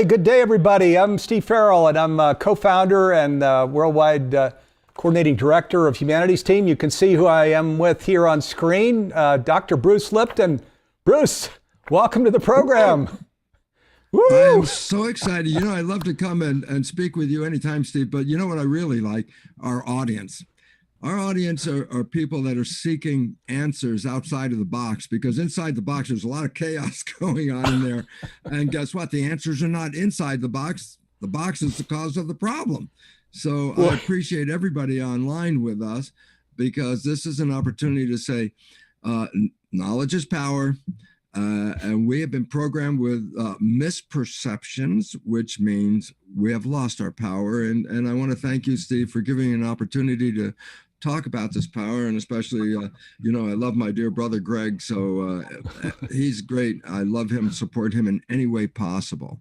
Good day, everybody. I'm Steve Farrell, and I'm co-founder and worldwide coordinating director of Humanities Team. You can see who I am with here on screen, Dr. Bruce Lipton. Bruce, welcome to the program. I am so excited. You know, I love to come and speak with you anytime, Steve, but you know what I really like? Our audience. Our audience are people that are seeking answers outside of the box, because inside the box, there's a lot of chaos going on in there. And guess what? The answers are not inside the box. The box is the cause of the problem. So I appreciate everybody online with us, because this is an opportunity to say, knowledge is power. And we have been programmed with misperceptions, which means we have lost our power. And I want to thank you, Steve, for giving an opportunity to talk about this power. And especially, I love my dear brother, Greg. So he's great. I love him, support him in any way possible.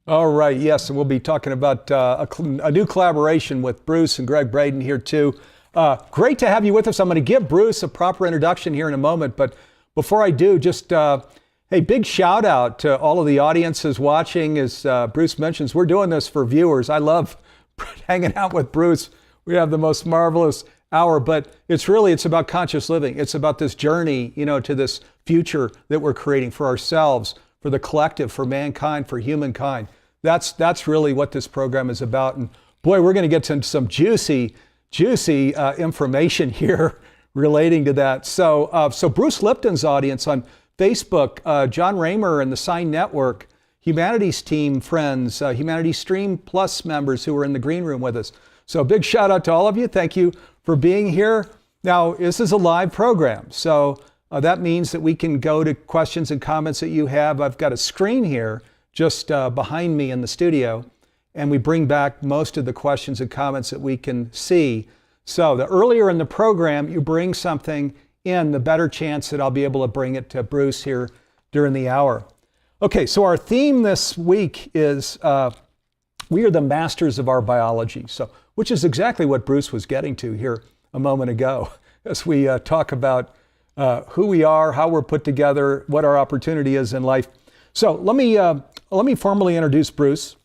All right. Yes. And we'll be talking about a new collaboration with Bruce and Greg Braden here, too. Great to have you with us. I'm going to give Bruce a proper introduction here in a moment. But before I do, just hey, big shout out to all of the audiences watching. As Bruce mentions, we're doing this for viewers. I love hanging out with Bruce. We have the most marvelous hour, but it's about conscious living. It's about this journey, to this future that we're creating for ourselves, for the collective, for mankind, for humankind. That's really what this program is about. And boy, we're going to get to some juicy information here relating to that. So Bruce Lipton's audience on Facebook, John Raymer and the Sign Network, Humanities Team friends, Humanities Stream Plus members who are in the green room with us. So big shout out to all of you. Thank you for being here. Now, this is a live program, so that means that we can go to questions and comments that you have. I've got a screen here just behind me in the studio, and we bring back most of the questions and comments that we can see. So the earlier in the program you bring something in, the better chance that I'll be able to bring it to Bruce here during the hour. Okay, so our theme this week is we are the masters of our biology. So, which is exactly what Bruce was getting to here a moment ago as we talk about who we are, how we're put together, what our opportunity is in life. So let me formally introduce Bruce.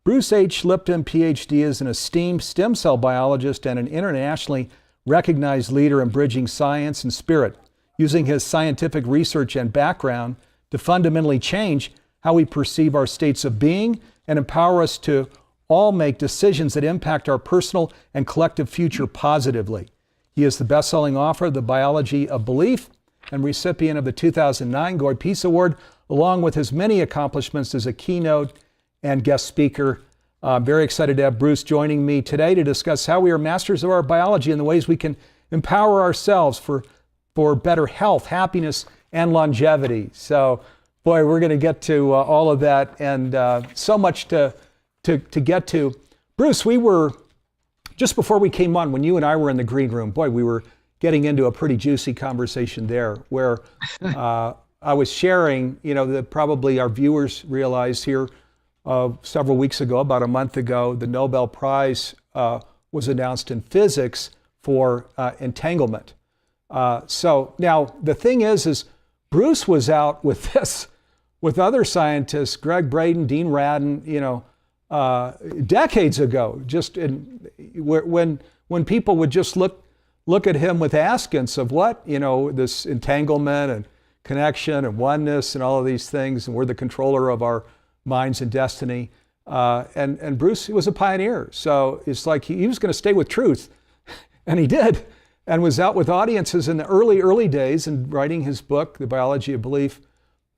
Bruce H. Lipton, Ph.D. is an esteemed stem cell biologist and an internationally recognized leader in bridging science and spirit, using his scientific research and background to fundamentally change how we perceive our states of being and empower us to all make decisions that impact our personal and collective future positively. He is the best-selling author of The Biology of Belief and recipient of the 2009 Goy Peace Award, along with his many accomplishments as a keynote and guest speaker. I'm very excited to have Bruce joining me today to discuss how we are masters of our biology and the ways we can empower ourselves for better health, happiness, and longevity. So, boy, we're going to get to all of that, and so much to get to. Bruce, we were, just before we came on, when you and I were in the green room, boy, we were getting into a pretty juicy conversation there, where I was sharing, that probably our viewers realized here several weeks ago, about a month ago, the Nobel Prize was announced in physics for entanglement. So now the thing is Bruce was out with this, with other scientists, Greg Braden, Dean Radin, decades ago, just when people would just look at him with askance of what, this entanglement and connection and oneness and all of these things, and we're the controller of our minds and destiny. And Bruce was a pioneer. So it's like he was going to stay with truth, and he did, and was out with audiences in the early days and writing his book, The Biology of Belief.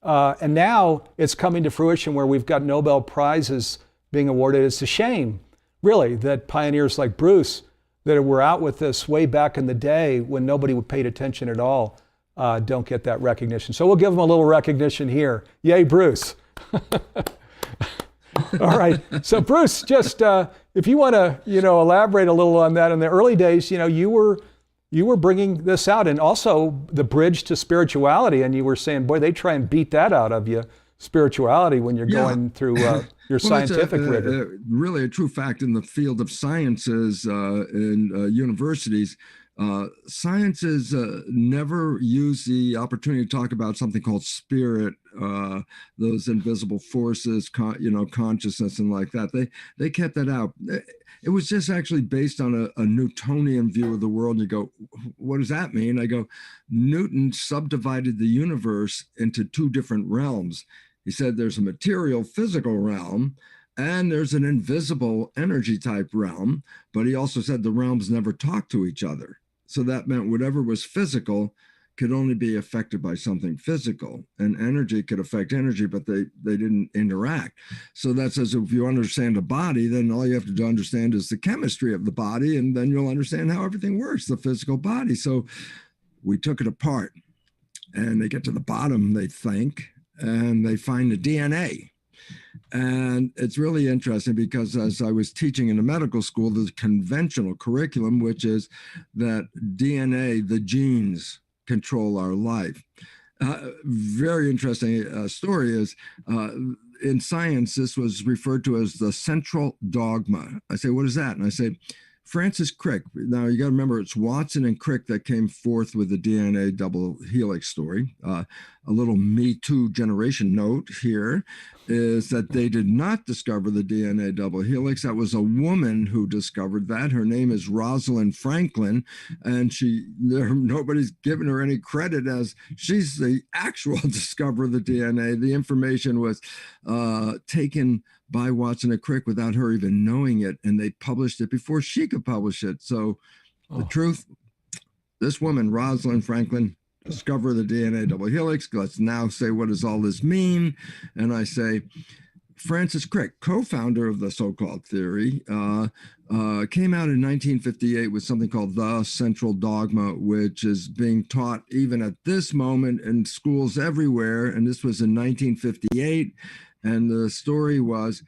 And now it's coming to fruition where we've got Nobel Prizes being awarded. It's a shame, really, that pioneers like Bruce, that were out with this way back in the day when nobody paid attention at all, don't get that recognition. So we'll give him a little recognition here. Yay, Bruce. All right. So Bruce, just if you want to, elaborate a little on that. In the early days, you were bringing this out, and also the bridge to spirituality. And you were saying, boy, they try and beat that out of you, spirituality, when you're going through your scientific rigor. Really a true fact in the field of sciences in universities. Science has never used the opportunity to talk about something called spirit, those invisible forces, consciousness, and like that. They kept that out. It was just actually based on a Newtonian view of the world. And you go, what does that mean? I go, Newton subdivided the universe into two different realms. He said there's a material, physical realm, and there's an invisible energy type realm. But he also said the realms never talk to each other. So that meant whatever was physical could only be affected by something physical, and energy could affect energy, but they didn't interact. So that says if you understand a body, then all you have to understand is the chemistry of the body, and then you'll understand how everything works, the physical body. So we took it apart, and they get to the bottom, they think, and they find the DNA. And it's really interesting because as I was teaching in the medical school, the conventional curriculum, which is that DNA, the genes, control our life. Very interesting story is in science, this was referred to as the central dogma. I say, what is that? And I say, Francis Crick. Now you got to remember, it's Watson and Crick that came forth with the DNA double helix story. A little Me Too generation note here is that they did not discover the DNA double helix. That was a woman who discovered that. Her name is Rosalind Franklin, and nobody's given her any credit as she's the actual discoverer of the DNA. The information was taken by Watson and Crick without her even knowing it, and they published it before she could publish it. So the truth, this woman, Rosalind Franklin, discover the DNA double helix. Let's now say, what does all this mean? And I say, Francis Crick, co-founder of the so-called theory, came out in 1958 with something called the central dogma, which is being taught even at this moment in schools everywhere. And this was in 1958. And the story was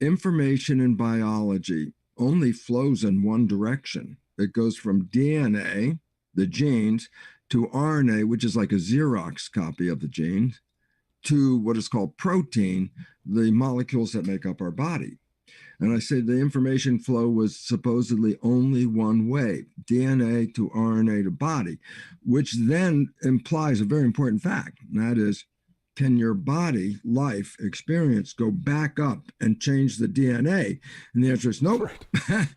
information in biology only flows in one direction. It goes from DNA, the genes, to RNA, which is like a Xerox copy of the genes, to what is called protein, the molecules that make up our body. And I said the information flow was supposedly only one way, DNA to RNA to body, which then implies a very important fact, and that is, can your body, life, experience go back up and change the DNA? And the answer is nope. Right.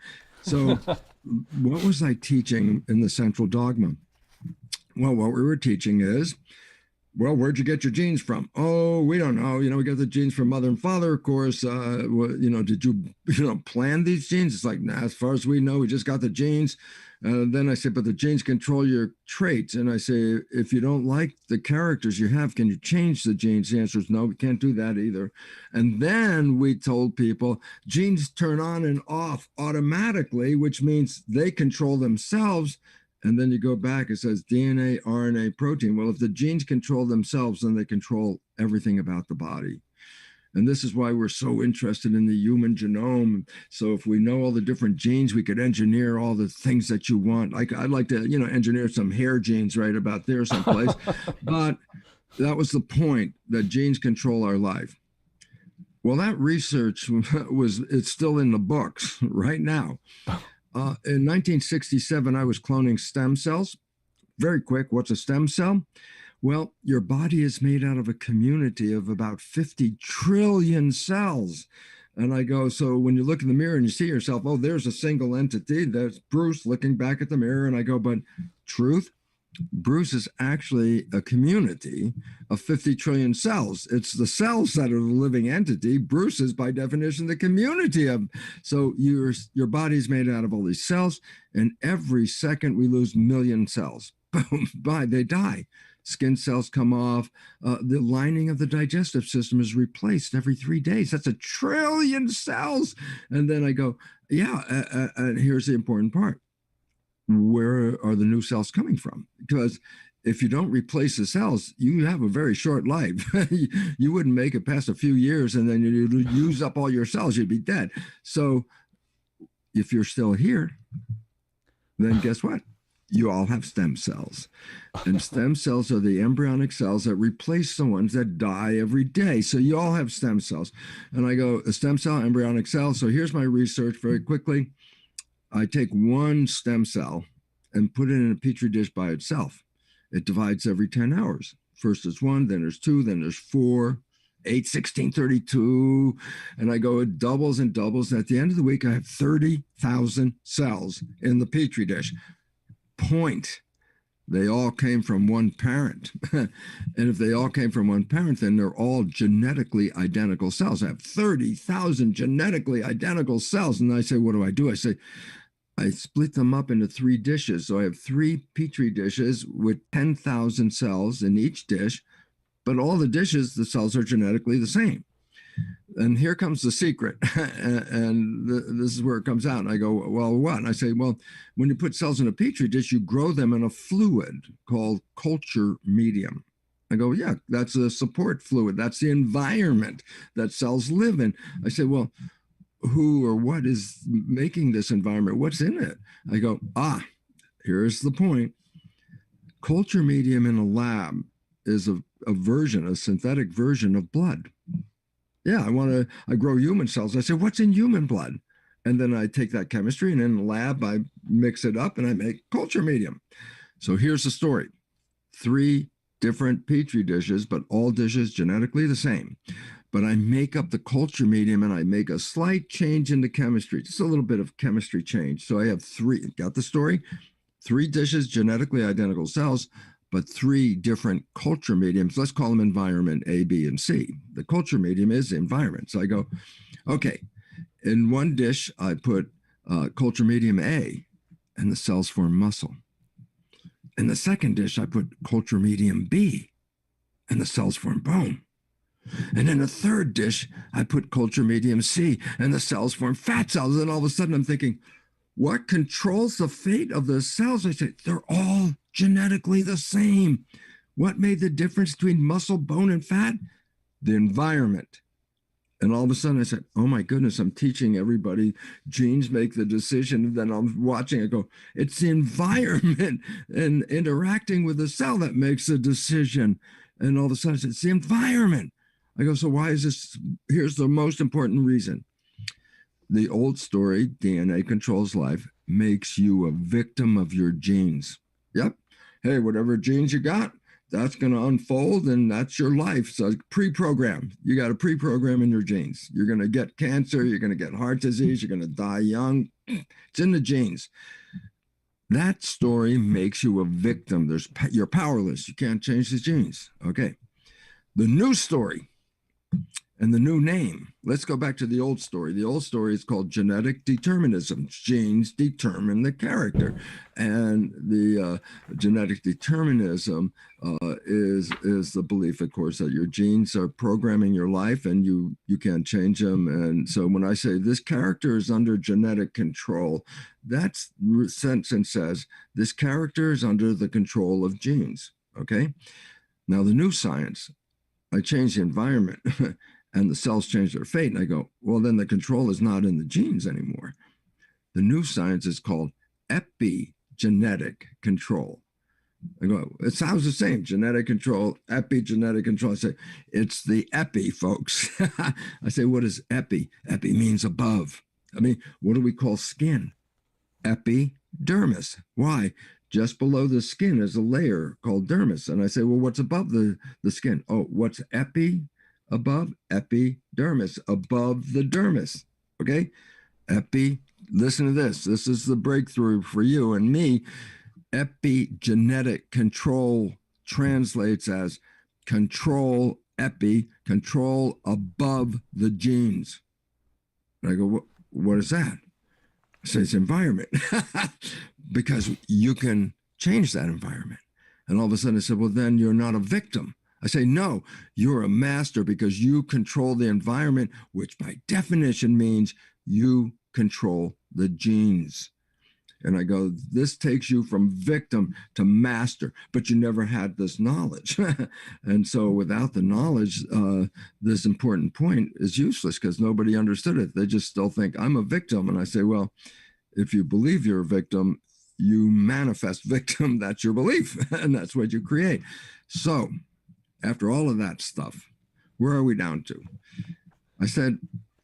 So what was I teaching in the central dogma? Well, what we were teaching is, well, where'd you get your genes from? Oh, we don't know. We got the genes from mother and father, of course. Did you, plan these genes? It's like, nah, as far as we know, we just got the genes. Then I said, but the genes control your traits. And I say, if you don't like the characters you have, can you change the genes? The answer is no, we can't do that either. And then we told people genes turn on and off automatically, which means they control themselves. And then you go back, it says DNA, RNA, protein. Well, if the genes control themselves, then they control everything about the body. And this is why we're so interested in the human genome. So if we know all the different genes, we could engineer all the things that you want. I'd like to, engineer some hair genes right about there someplace. But that was the point, that genes control our life. Well, that research it's still in the books right now. In 1967, I was cloning stem cells. Very quick, what's a stem cell? Well, your body is made out of a community of about 50 trillion cells. And I go, so when you look in the mirror and you see yourself, oh, there's a single entity. There's Bruce looking back at the mirror. And I go, but truth? Bruce is actually a community of 50 trillion cells. It's the cells that are the living entity. Bruce is, by definition, the community of. So your body's made out of all these cells, and every second we lose million cells. Boom, bye, they die. Skin cells come off. The lining of the digestive system is replaced every 3 days. That's 1 trillion cells. And then I go, yeah, and here's the important part. Where are the new cells coming from? Because if you don't replace the cells, you have a very short life. You wouldn't make it past a few years, and then you'd use up all your cells. You'd be dead. So if you're still here, then guess what? You all have stem cells. And stem cells are the embryonic cells that replace the ones that die every day. So you all have stem cells. And I go, a stem cell, embryonic cell. So here's my research very quickly. I take one stem cell and put it in a petri dish by itself. It divides every 10 hours. First it's 1, then there's 2, then there's 4, 8, 16, 32. And I go, it doubles and doubles. At the end of the week, I have 30,000 cells in the petri dish. Point. They all came from one parent. And if they all came from one parent, then they're all genetically identical cells. I have 30,000 genetically identical cells. And I say, what do? I say, I split them up into 3 dishes. So I have 3 petri dishes with 10,000 cells in each dish, but all the dishes, the cells are genetically the same. And here comes the secret. And this is where it comes out. And I go, well, what? And I say, well, when you put cells in a petri dish, you grow them in a fluid called culture medium. I go, yeah, that's a support fluid. That's the environment that cells live in. I say, well, who or what is making this environment? What's in it? I go, here's the point. Culture medium in a lab is a synthetic version of blood. Yeah, I grow human cells. I say, what's in human blood? And then I take that chemistry, and in the lab, I mix it up and I make culture medium. So here's the story. 3 different petri dishes, but all dishes genetically the same. But I make up the culture medium and I make a slight change in the chemistry, just a little bit of chemistry change. So I have 3, got the story? 3 dishes, genetically identical cells, but 3 different culture mediums. Let's call them environment A, B, and C. The culture medium is the environment. So I go, okay, in one dish, I put culture medium A, and the cells form muscle. In the second dish, I put culture medium B, and the cells form bone. And in the third dish, I put culture medium C, and the cells form fat cells. And all of a sudden, I'm thinking, what controls the fate of the cells? I say, they're all genetically the same. What made the difference between muscle, bone, and fat? The environment. And all of a sudden I said, oh my goodness, I'm teaching everybody genes make the decision. And then I'm watching, I go, it's the environment and interacting with the cell that makes the decision. And all of a sudden I said, it's the environment. I go, so why is this? Here's the most important reason. The old story, DNA controls life, makes you a victim of your genes. Yep. Hey, whatever genes you got, that's going to unfold, and that's your life. So pre-program. You got a pre-program in your genes. You're going to get cancer. You're going to get heart disease. You're going to die young. It's in the genes. That story makes you a victim. You're powerless. You can't change the genes. Okay. The new story. And the new name, let's go back to the old story. The old story is called genetic determinism. Genes determine the character. And the genetic determinism is the belief, of course, that your genes are programming your life and you can't change them. And so when I say this character is under genetic control, that sentence says this character is under the control of genes. Okay? Now, the new science, I change the environment. And the cells change their fate. And I go, well, then the control is not in the genes anymore. The new science is called epigenetic control. I go, it sounds the same, genetic control, epigenetic control. I say, it's the epi, folks. I say, what is epi? Epi means above. I mean, what do we call skin? Epidermis. Why? Just below the skin is a layer called dermis. And I say, well, what's above the skin? Oh, what's epi? Above? Epidermis, above the dermis. Okay? Listen to this. This is the breakthrough for you and me. Epigenetic control translates as control above the genes. And I go, what is that? I say, it's environment. Because you can change that environment. And all of a sudden I said, well, then you're not a victim. I say, no, you're a master because you control the environment, which by definition means you control the genes. And I go, this takes you from victim to master, but you never had this knowledge. And so without the knowledge, this important point is useless because nobody understood it. They just still think I'm a victim. And I say, well, if you believe you're a victim, you manifest victim. That's your belief. And that's what you create. So after all of that stuff, where are we down to? I said,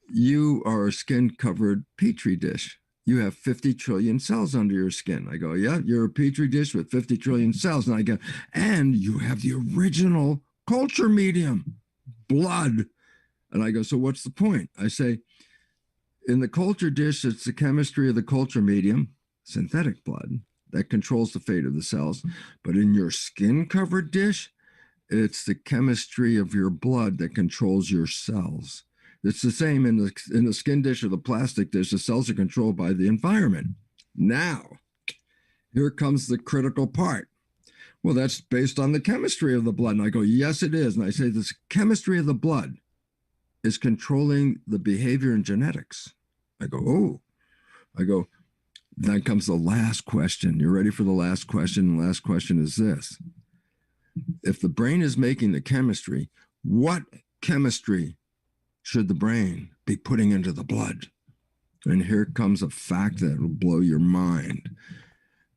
you are a skin-covered petri dish. you have 50 trillion cells under your skin. I go, yeah, you're a petri dish with 50 trillion cells. And I go, and you have the original culture medium, blood. And I go, so what's the point? I say, in the culture dish, it's the chemistry of the culture medium, synthetic blood, that controls the fate of the cells. But in your skin-covered dish, it's the chemistry of your blood that controls your cells. It's the same in the skin dish or the plastic dish. The cells are controlled by the environment. Now, here comes the critical part. Well, that's based on the chemistry of the blood. And I go, yes, it is. And I say, this chemistry of the blood is controlling the behavior and genetics. I go, oh. I go, then comes the last question. You're ready for the last question? The last question is this. If the brain is making the chemistry, what chemistry should the brain be putting into the blood? And here comes a fact that will blow your mind.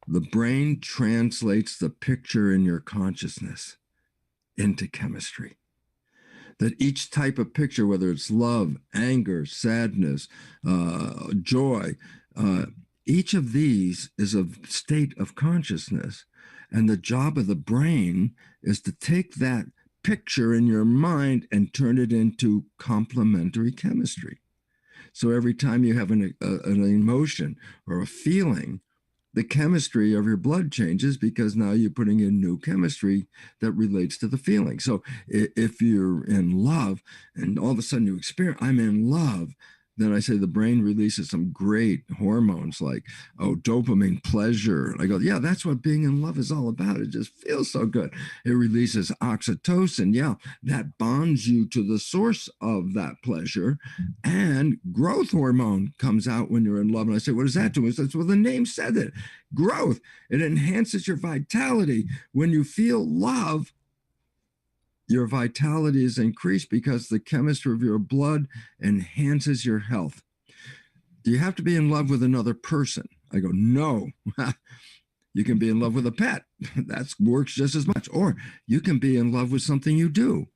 The brain translates the picture in your consciousness into chemistry. That each type of picture, whether it's love, anger, sadness, joy, each of these is a state of consciousness. And the job of the brain is to take that picture in your mind and turn it into complementary chemistry. So every time you have an emotion or a feeling, the chemistry of your blood changes because now you're putting in new chemistry that relates to the feeling. So if you're in love and all of a sudden you experience, I'm in love, then I say the brain releases some great hormones like, dopamine, pleasure. I go, yeah, that's what being in love is all about. It just feels so good. It releases oxytocin. Yeah, that bonds you to the source of that pleasure. And growth hormone comes out when you're in love. And I say, what does that do? He says, well, the name said it. Growth. It enhances your vitality. When you feel love, your vitality is increased because the chemistry of your blood enhances your health. Do you have to be in love with another person? I go, no. You can be in love with a pet. That works just as much. Or you can be in love with something you do.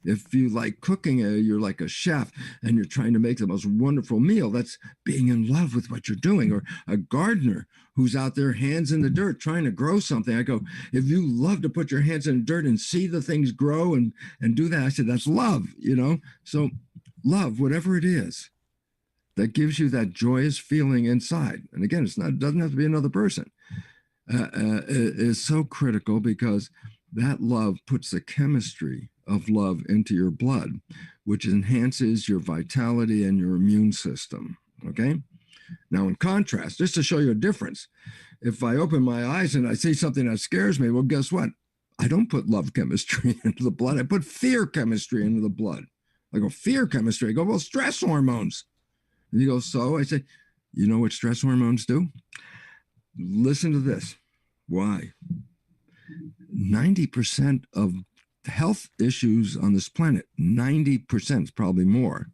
If you like cooking, you're like a chef and you're trying to make the most wonderful meal, that's being in love with what you're doing. Or a gardener who's out there, hands in the dirt, trying to grow something. I go, if you love to put your hands in the dirt and see the things grow and do that, I said, that's love, So love, whatever it is, that gives you that joyous feeling inside. And again, it doesn't have to be another person. Is so critical because that love puts the chemistry of love into your blood, which enhances your vitality and your immune system. Okay. Now, in contrast, just to show you a difference, if I open my eyes and I see something that scares me, well, guess what? I don't put love chemistry into the blood. I put fear chemistry into the blood. I go, fear chemistry. I go, well, stress hormones. And you go, so? I say, you know what stress hormones do? Listen to this. Why? 90% of health issues on this planet, 90%, probably more,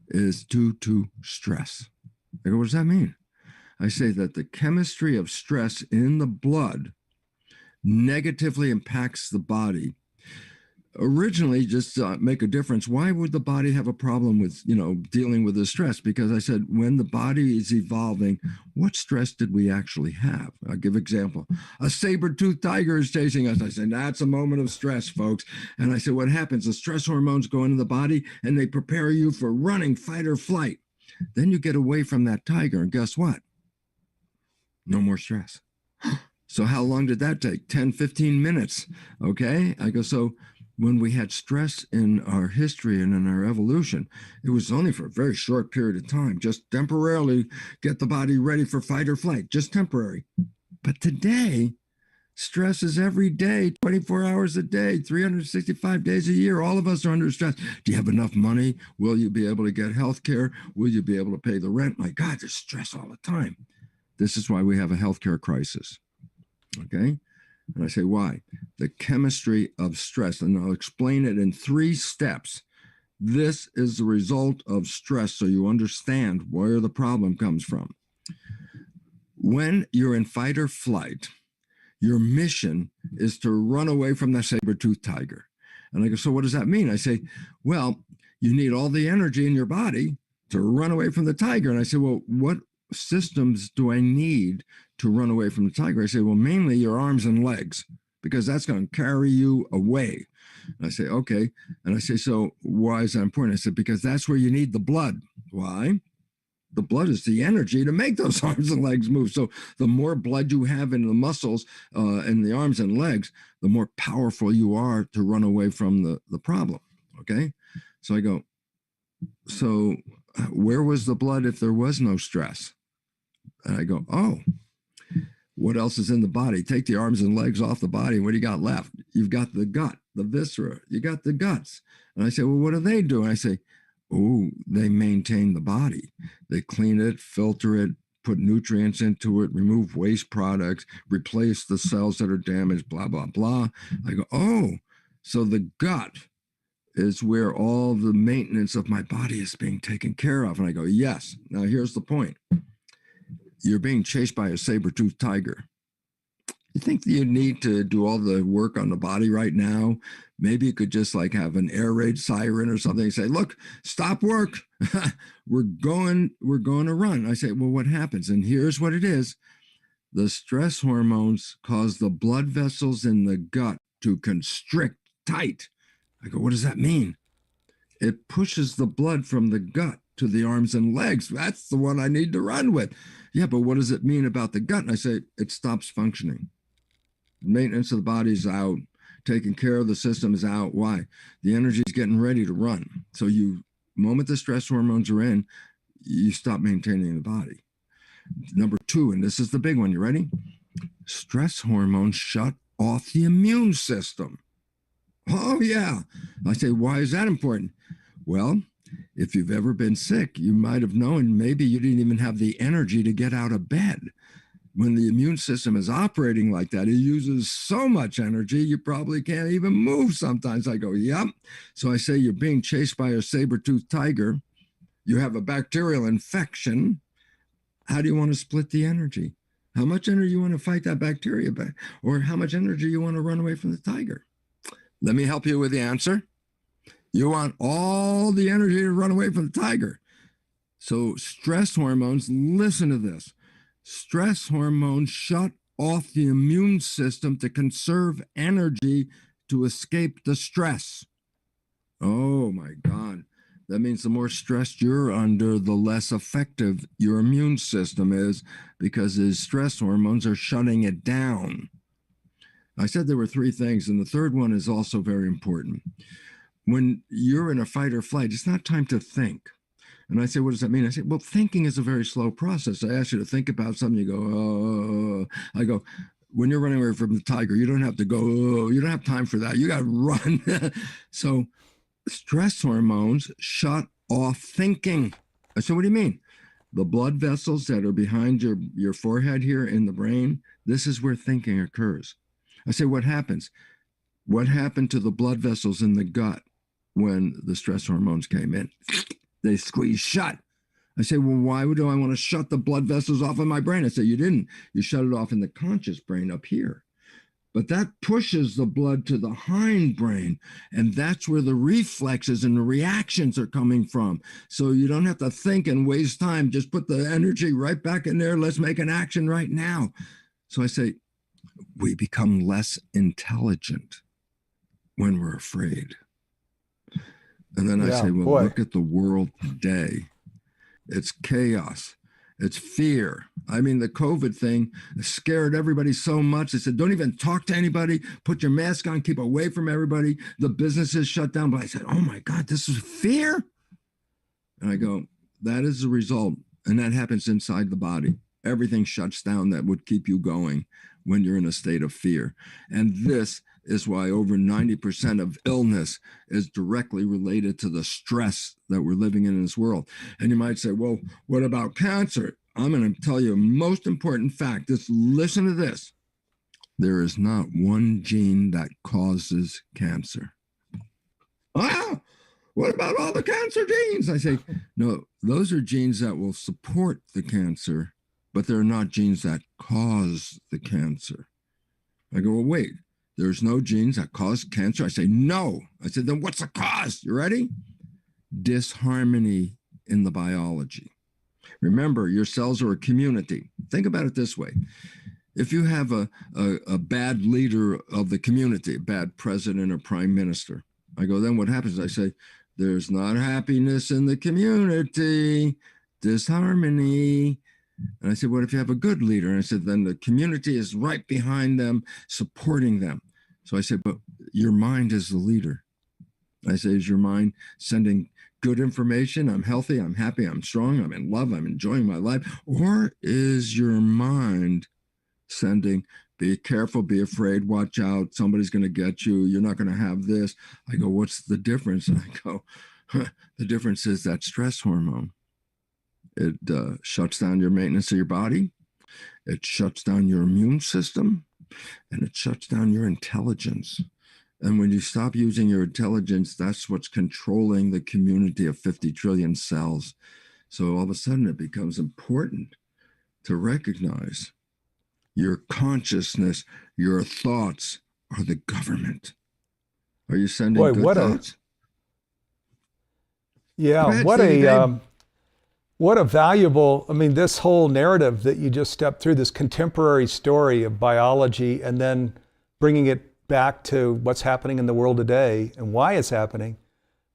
is due to stress. I go, what does that mean? I say that the chemistry of stress in the blood negatively impacts the body. Originally, just to make a difference, why would the body have a problem with, dealing with the stress? Because I said, when the body is evolving, what stress did we actually have? I'll give an example. A saber-toothed tiger is chasing us. I said, that's a moment of stress, folks. And I said, what happens? The stress hormones go into the body and they prepare you for running, fight or flight. Then you get away from that tiger, and guess what? No more stress. So how long did that take? 10, 15 minutes. Okay. I go, so when we had stress in our history and in our evolution, it was only for a very short period of time, just temporarily get the body ready for fight or flight, just temporary. But today, stress is every day, 24 hours a day, 365 days a year. All of us are under stress. Do you have enough money? Will you be able to get health care? Will you be able to pay the rent? My God, there's stress all the time. This is why we have a healthcare crisis. Okay? And I say, why? The chemistry of stress. And I'll explain it in 3 steps. This is the result of stress, so you understand where the problem comes from. When you're in fight or flight, your mission is to run away from the saber-toothed tiger. And I go, so what does that mean? I say, well, you need all the energy in your body to run away from the tiger. And I say, well, what systems do I need to run away from the tiger? I say, well, mainly your arms and legs, because that's going to carry you away. And I say, okay. And I say, so why is that important? I said, because that's where you need the blood. Why? The blood is the energy to make those arms and legs move. So the more blood you have in the muscles and the arms and legs, the more powerful you are to run away from the problem. Okay. So I go, so where was the blood if there was no stress? And I go, oh, what else is in the body? Take the arms and legs off the body. What do you got left? You've got the gut, the viscera. You got the guts. And I say, well, what do they do? And I say, oh, they maintain the body. They clean it, filter it, put nutrients into it, remove waste products, replace the cells that are damaged, blah, blah, blah. I go, oh, so the gut is where all the maintenance of my body is being taken care of. And I go, yes. Now, here's the point. You're being chased by a saber-toothed tiger. You think that you need to do all the work on the body right now? Maybe you could just like have an air raid siren or something and say, look, stop work. we're going to run. I say, well, what happens? And here's what it is. The stress hormones cause the blood vessels in the gut to constrict tight. I go, what does that mean? It pushes the blood from the gut to the arms and legs. That's the one I need to run with. Yeah, but what does it mean about the gut? And I say, it stops functioning. Maintenance of the body is out. Taking care of the system is out. Why? The energy is getting ready to run. So moment the stress hormones are in, you stop maintaining the body. Number 2, and this is the big one. You ready? Stress hormones shut off the immune system. Oh, yeah. I say, why is that important? Well, if you've ever been sick, you might have known maybe you didn't even have the energy to get out of bed. When the immune system is operating like that, it uses so much energy, you probably can't even move sometimes. I go, yep. So I say, you're being chased by a saber-toothed tiger. You have a bacterial infection. How do you want to split the energy? How much energy you want to fight that bacteria back? Or how much energy you want to run away from the tiger? Let me help you with the answer. You want all the energy to run away from the tiger. So stress hormones, listen to this. Stress hormones shut off the immune system to conserve energy to escape the stress. Oh my God. That means the more stressed you're under, the less effective your immune system is, because the stress hormones are shutting it down. I said there were 3 things, and the third one is also very important. When you're in a fight or flight, it's not time to think. And I say, what does that mean? I say, well, thinking is a very slow process. I ask you to think about something. You go, oh. I go, when you're running away from the tiger, you don't have to go, oh. You don't have time for that. You got to run. So stress hormones shut off thinking. I said, what do you mean? The blood vessels that are behind your forehead here in the brain, this is where thinking occurs. I say, what happens? What happened to the blood vessels in the gut when the stress hormones came in? They squeeze shut. I say, well, why do I want to shut the blood vessels off in my brain? I say, you didn't. You shut it off in the conscious brain up here. But that pushes the blood to the hindbrain, and that's where the reflexes and the reactions are coming from. So you don't have to think and waste time. Just put the energy right back in there. Let's make an action right now. So I say, we become less intelligent when we're afraid. And then I say, well, look at the world today. It's chaos. It's fear. I mean, the COVID thing scared everybody so much. They said, don't even talk to anybody. Put your mask on. Keep away from everybody. The businesses shut down. But I said, oh, my God, this is fear? And I go, that is the result. And that happens inside the body. Everything shuts down that would keep you going when you're in a state of fear. And this is why over 90% of illness is directly related to the stress that we're living in this world. And you might say, well, what about cancer? I'm going to tell you a most important fact. Just listen to this. There is not one gene that causes cancer. Ah, what about all the cancer genes? I say, no, those are genes that will support the cancer, but they're not genes that cause the cancer. I go, well, wait. There's no genes that cause cancer? I say, no. I said, then what's the cause? You ready? Disharmony in the biology. Remember, your cells are a community. Think about it this way. If you have a bad leader of the community, a bad president or prime minister, I go, then what happens? I say, there's not happiness in the community, disharmony. And I said, what if you have a good leader? And I said, then the community is right behind them, supporting them. So I said, but your mind is the leader. I say, is your mind sending good information? I'm healthy, I'm happy, I'm strong, I'm in love, I'm enjoying my life. Or is your mind sending, be careful, be afraid, watch out, somebody's going to get you, you're not going to have this? I go, what's the difference? And I go, the difference is that stress hormone. It shuts down your maintenance of your body, it shuts down your immune system, and it shuts down your intelligence. And when you stop using your intelligence, that's what's controlling the community of 50 trillion cells. So all of a sudden it becomes important to recognize your consciousness, your thoughts are the government. Are you sending Boy, good what thoughts? What a valuable, I mean, this whole narrative that you just stepped through, this contemporary story of biology, and then bringing it back to what's happening in the world today and why it's happening,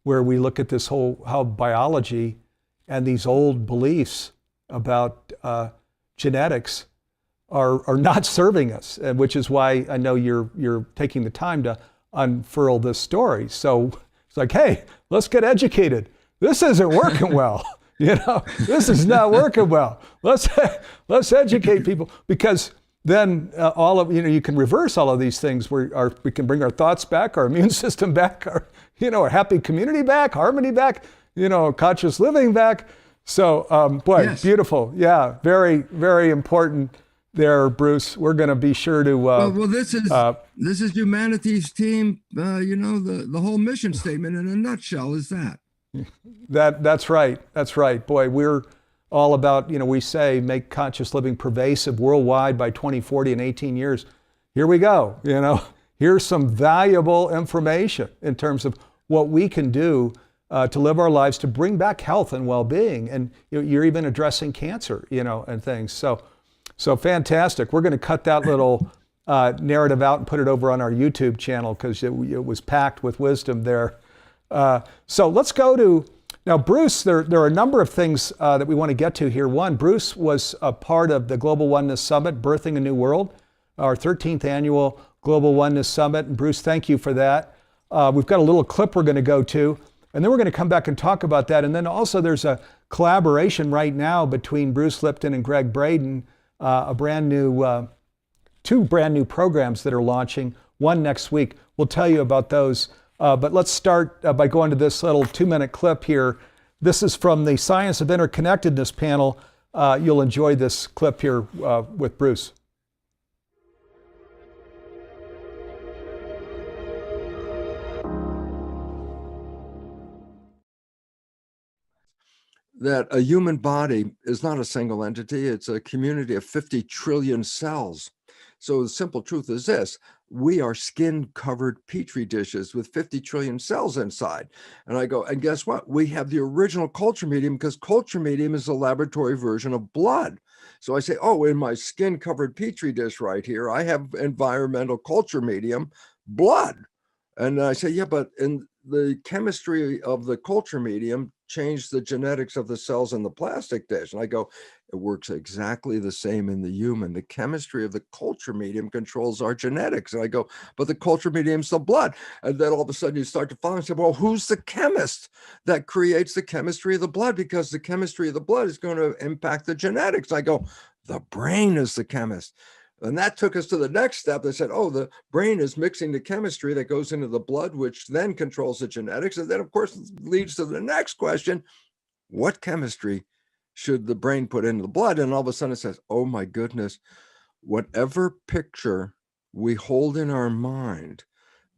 where we look at this whole, how biology and these old beliefs about genetics are not serving us, which is why I know you're taking the time to unfurl this story. So it's like, hey, let's get educated. This isn't working well. This is not working well. Let's educate people, because then you can reverse all of these things where we can bring our thoughts back, our immune system back, our happy community back, harmony back, conscious living back. So, yes. Beautiful. Yeah, very, very important there, Bruce. We're going to be sure to. Well, this is humanity's team. The whole mission statement in a nutshell is that. That's right. That's right. Boy, we're all about, we say make conscious living pervasive worldwide by 2040 in 18 years. Here we go. Here's some valuable information in terms of what we can do to live our lives, to bring back health and well-being. And you're even addressing cancer, and things. So fantastic. We're going to cut that little narrative out and put it over on our YouTube channel, because it was packed with wisdom there. So let's go to, now Bruce, there are a number of things that we want to get to here. One, Bruce was a part of the Global Oneness Summit, Birthing a New World, our 13th annual Global Oneness Summit. And Bruce, thank you for that. We've got a little clip we're going to go to, and then we're going to come back and talk about that. And then also there's a collaboration right now between Bruce Lipton and Greg Braden, two brand new programs that are launching, one next week. We'll tell you about those. But let's start by going to this little 2-minute clip here. This is from the Science of Interconnectedness panel. You'll enjoy this clip here with Bruce. That a human body is not a single entity, it's a community of 50 trillion cells. So the simple truth is this: we are skin-covered petri dishes with 50 trillion cells inside. And I go, and guess what? We have the original culture medium, because culture medium is a laboratory version of blood. So I say, oh, in my skin-covered petri dish right here, I have environmental culture medium, blood. And I say, yeah, but in the chemistry of the culture medium changed the genetics of the cells in the plastic dish. And I go, it works exactly the same in the human. The chemistry of the culture medium controls our genetics. And I go, but the culture medium's the blood. And then all of a sudden you start to follow and say, well, who's the chemist that creates the chemistry of the blood? Because the chemistry of the blood is going to impact the genetics. I go, the brain is the chemist. And that took us to the next step. They said, oh, the brain is mixing the chemistry that goes into the blood, which then controls the genetics. And then, of course, leads to the next question: what chemistry should the brain put into the blood? And all of a sudden it says, oh my goodness, whatever picture we hold in our mind,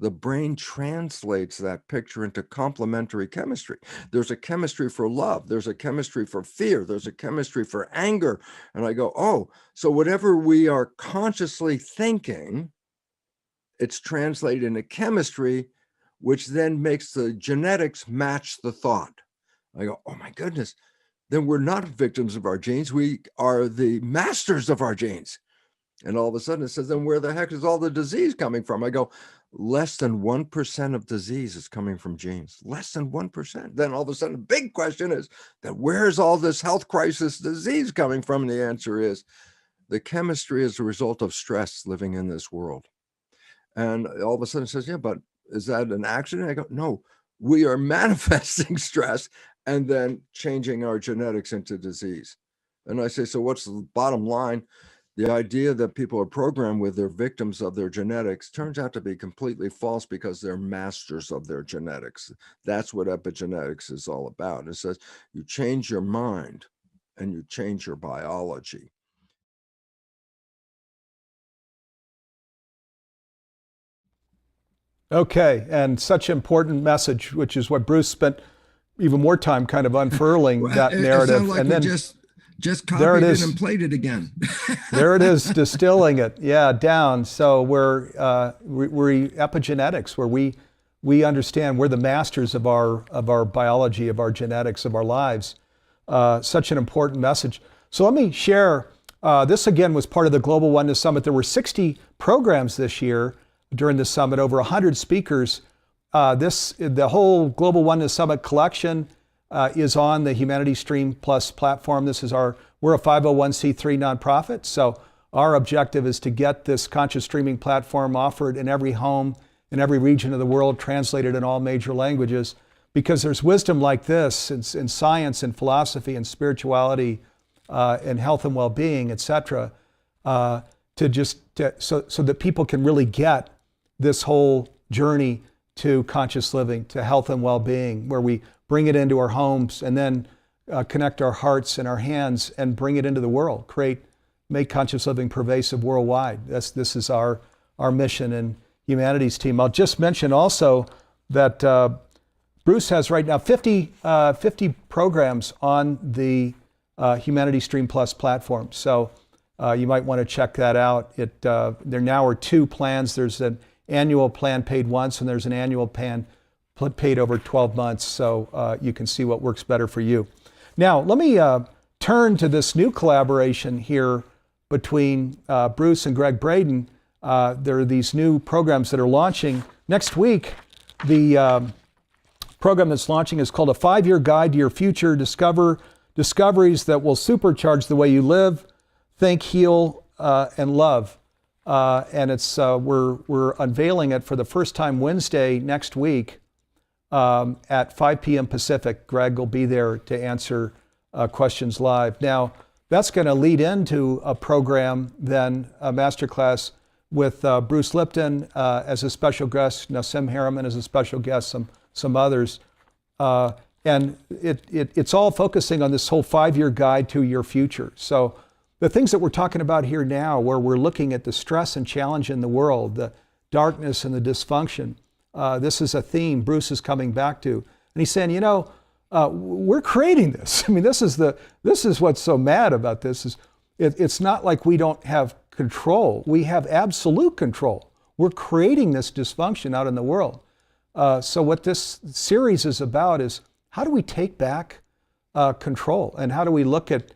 the brain translates that picture into complementary chemistry. There's a chemistry for love. There's a chemistry for fear. There's a chemistry for anger. And I go, oh, so whatever we are consciously thinking, it's translated into chemistry, which then makes the genetics match the thought. I go, oh my goodness, then we're not victims of our genes. We are the masters of our genes. And all of a sudden it says, then where the heck is all the disease coming from? I go, less than 1% of disease is coming from genes, less than 1%. Then all of a sudden, the big question is that where's all this health crisis disease coming from? And the answer is the chemistry is a result of stress living in this world. And all of a sudden it says, yeah, but is that an accident? I go, no, we are manifesting stress and then changing our genetics into disease. And I say, so what's the bottom line? The idea that people are programmed with they're victims of their genetics turns out to be completely false because they're masters of their genetics. That's what epigenetics is all about. It says you change your mind and you change your biology. Okay, and such an important message, which is what Bruce spent even more time kind of unfurling that narrative. Like and then just copied it and played it again. There it is, distilling it, down. So we're epigenetics, where we understand we're the masters of our biology, of our genetics, of our lives. Such an important message. So let me share. This again was part of the Global Oneness Summit. There were 60 programs this year during the summit, over 100 speakers. The whole Global Oneness Summit collection is on the Humanity Stream Plus platform. We're a 501c3 nonprofit, so our objective is to get this conscious streaming platform offered in every home, in every region of the world, translated in all major languages, because there's wisdom like this in science and philosophy and spirituality and health and well-being, etc., so that people can really get this whole journey to conscious living, to health and well-being, where we bring it into our homes and then connect our hearts and our hands and bring it into the world, make conscious living pervasive worldwide. This is our mission and Humanities team. I'll just mention also that Bruce has right now 50 programs on the Humanity Stream Plus platform. So you might want to check that out. There now are two plans. There's an annual plan paid once, and there's an annual plan paid over 12 months, so you can see what works better for you. Now, let me turn to this new collaboration here between Bruce and Greg Braden. There are these new programs that are launching. Next week, the program that's launching is called A 5-Year Guide to Your Future. Discoveries that will supercharge the way you live, think, heal, and love. And we're unveiling it for the first time Wednesday next week at 5 p.m. Pacific. Greg will be there to answer questions live. Now, that's going to lead into a program, then a masterclass with Bruce Lipton as a special guest, Nassim Harriman as a special guest, some others. And it's all focusing on this whole 5-year guide to your future. So the things that we're talking about here now, where we're looking at the stress and challenge in the world, the darkness and the dysfunction, this is a theme Bruce is coming back to. And he's saying, we're creating this. I mean, this is what's so mad about this is it's not like we don't have control. We have absolute control. We're creating this dysfunction out in the world. So what this series is about is how do we take back control, and how do we look at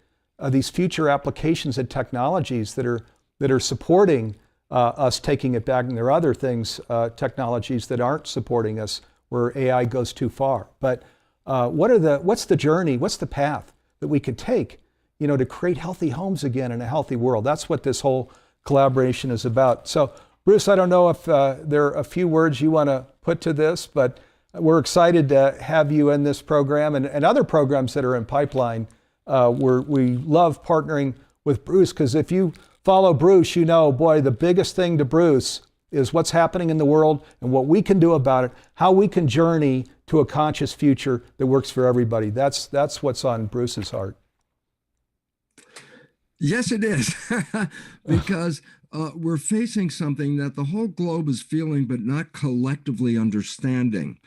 these future applications and technologies that are supporting us taking it back. And there are other things, technologies that aren't supporting us, where AI goes too far. But what's the journey? What's the path that we could take, to create healthy homes again in a healthy world? That's what this whole collaboration is about. So, Bruce, I don't know if there are a few words you want to put to this, but we're excited to have you in this program and other programs that are in pipeline. We love partnering with Bruce, because if you follow Bruce, the biggest thing to Bruce is what's happening in the world and what we can do about it, how we can journey to a conscious future that works for everybody. That's what's on Bruce's heart. Yes, it is. Because we're facing something that the whole globe is feeling, but not collectively understanding.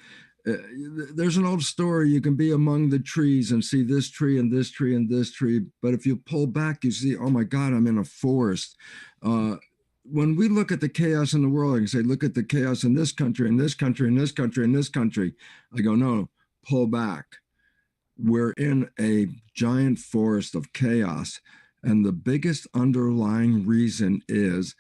There's an old story, you can be among the trees and see this tree and this tree and this tree, but if you pull back, you see, oh my God, I'm in a forest. When we look at the chaos in the world, I can say, look at the chaos in this country, in this country, in this country, in this country. I go, no, pull back. we're in a giant forest of chaos. And the biggest underlying reason is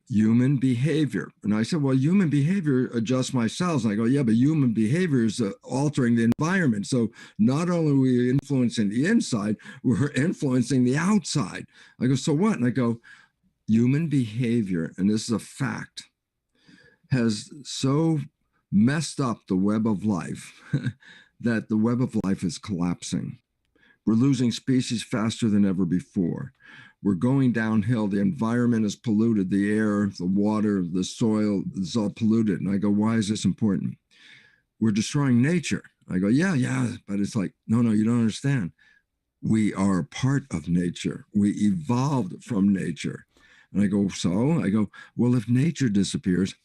human behavior. And I said, well, human behavior adjusts my cells. And I go, yeah, but human behavior is altering the environment. So not only are we influencing the inside, we're influencing the outside. I go, so what? And I go, human behavior, and this is a fact, has so messed up the web of life that the web of life is collapsing. We're losing species faster than ever before. We're going downhill. The environment is polluted. The air, the water, the soil is all polluted. And I go, why is this important? We're destroying nature. I go, yeah. But it's like, no, you don't understand. We are a part of nature. We evolved from nature. And I go, so? I go, well, if nature disappears,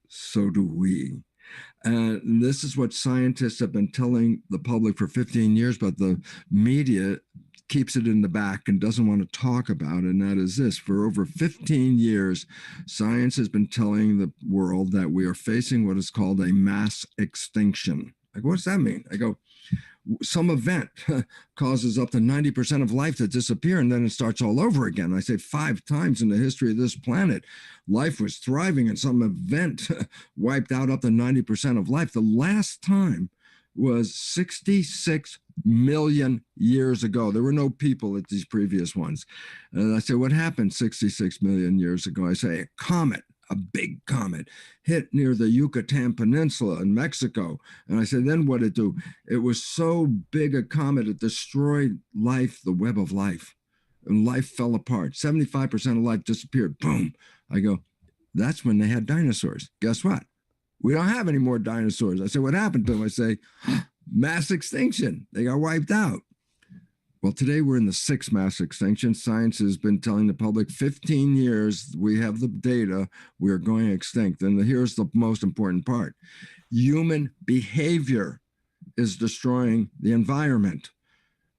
so do we. And this is what scientists have been telling the public for 15 years, but the media keeps it in the back and doesn't want to talk about it. And that is this: for over 15 years, science has been telling the world that we are facing what is called a mass extinction. Like, what does that mean? I go, some event causes up to 90% of life to disappear, and then it starts all over again. I say 5 times in the history of this planet, life was thriving, and some event wiped out up to 90% of life. The last time was 66 million years ago. There were no people at these previous ones. And I say, what happened 66 million years ago? I say, a comet. A big comet hit near the Yucatan Peninsula in Mexico. And I said, then what did it do? It was so big a comet, it destroyed life, the web of life. And life fell apart. 75% of life disappeared. Boom. I go, that's when they had dinosaurs. Guess what? We don't have any more dinosaurs. I said, what happened to them? I say, mass extinction. They got wiped out. Well, today we're in the 6th mass extinction. Science has been telling the public 15 years, we have the data, we're going extinct. And here's the most important part. Human behavior is destroying the environment.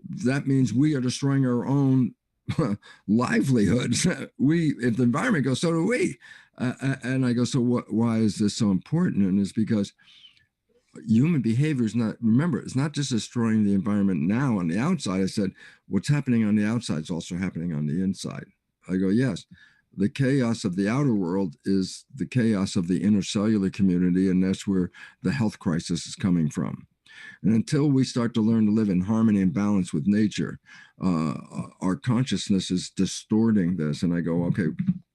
That means we are destroying our own livelihoods. If the environment goes, so do we. And I go, so why is this so important? And it's because human behavior is not, remember, it's not just destroying the environment now on the outside. I said, what's happening on the outside is also happening on the inside. I go, yes, the chaos of the outer world is the chaos of the intercellular community, and that's where the health crisis is coming from. And until we start to learn to live in harmony and balance with nature, our consciousness is distorting this. And I go, okay,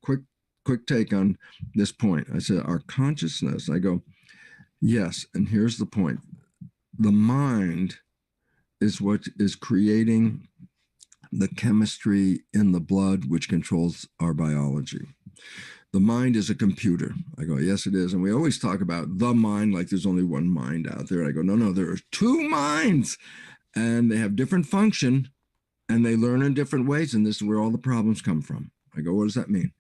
quick take on this point. I said, our consciousness, I go, yes, and here's the point. The mind is what is creating the chemistry in the blood, which controls our biology. The mind is a computer. I go, yes, it is. And we always talk about the mind like there's only one mind out there. I go, no, there are 2 minds, and they have different function, and they learn in different ways, and this is where all the problems come from. I go, what does that mean?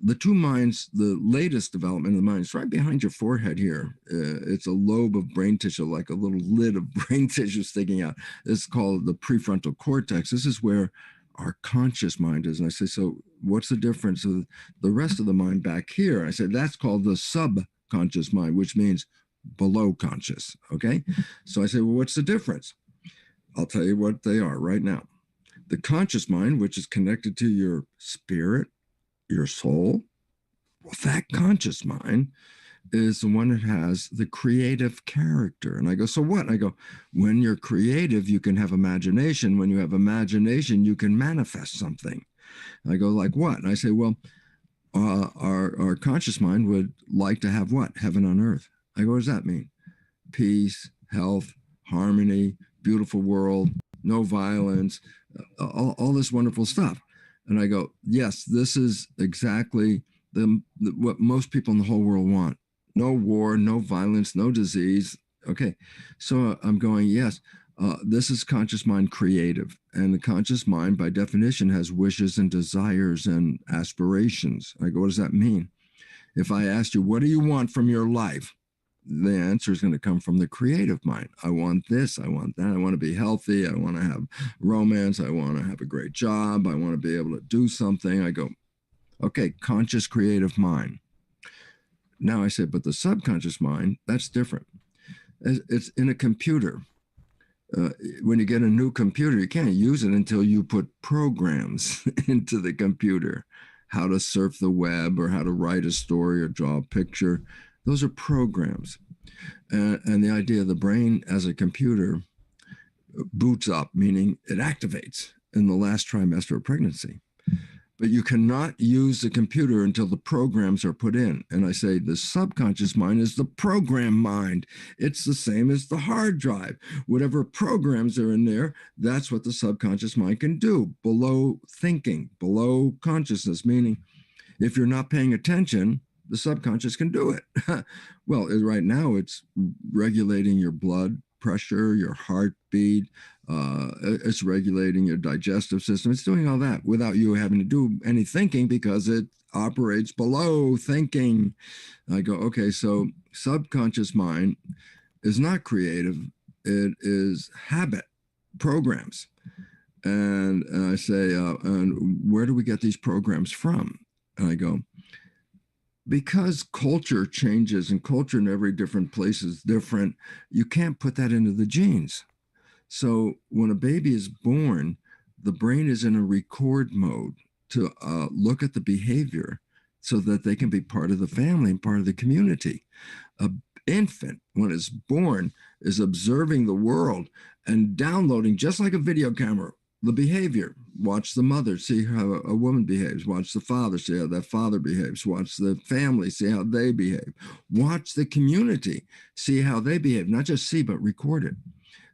The 2 minds, the latest development of the mind is right behind your forehead here. It's a lobe of brain tissue, like a little lid of brain tissue sticking out. It's called the prefrontal cortex. This is where our conscious mind is. And I say, so what's the difference of the rest of the mind back here? I said, that's called the subconscious mind, which means below conscious. Okay. So I say, well, what's the difference? I'll tell you what they are right now. The conscious mind, which is connected to your spirit, your soul, well, that conscious mind is the one that has the creative character. And I go, so what? And I go, when you're creative, you can have imagination. When you have imagination, you can manifest something. And I go, like what? And I say, well, our conscious mind would like to have what? Heaven on earth. I go, what does that mean? Peace, health, harmony, beautiful world, no violence, all this wonderful stuff. And I go, yes, this is exactly what most people in the whole world want. No war, no violence, no disease. Okay. So I'm going, yes, this is conscious mind creative. And the conscious mind, by definition, has wishes and desires and aspirations. I go, what does that mean? If I asked you, what do you want from your life? The answer is going to come from the creative mind. I want this, I want that, I want to be healthy, I want to have romance, I want to have a great job, I want to be able to do something. I go, okay, conscious creative mind. Now I say, but the subconscious mind, that's different. It's in a computer. uh, when you get a new computer, you can't use it until you put programs into the computer. How to surf the web or how to write a story or draw a picture. Those are programs. And the idea of the brain as a computer boots up, meaning it activates in the last trimester of pregnancy. But you cannot use the computer until the programs are put in. And I say the subconscious mind is the program mind. It's the same as the hard drive. Whatever programs are in there, that's what the subconscious mind can do, below thinking, below consciousness, meaning if you're not paying attention, the subconscious can do it. Well, right now it's regulating your blood pressure, your heartbeat. It's regulating your digestive system. It's doing all that without you having to do any thinking because it operates below thinking. I go, okay, so subconscious mind is not creative. It is habit, programs. And I say, and where do we get these programs from? And I go, because culture changes and culture in every different place is different, you can't put that into the genes. So when a baby is born, the brain is in a record mode to look at the behavior so that they can be part of the family and part of the community. An infant, when it's born, is observing the world and downloading, just like a video camera, the behavior. Watch the mother, see how a woman behaves. Watch the father, see how that father behaves. Watch the family, see how they behave. Watch the community, see how they behave. Not just see, but record it.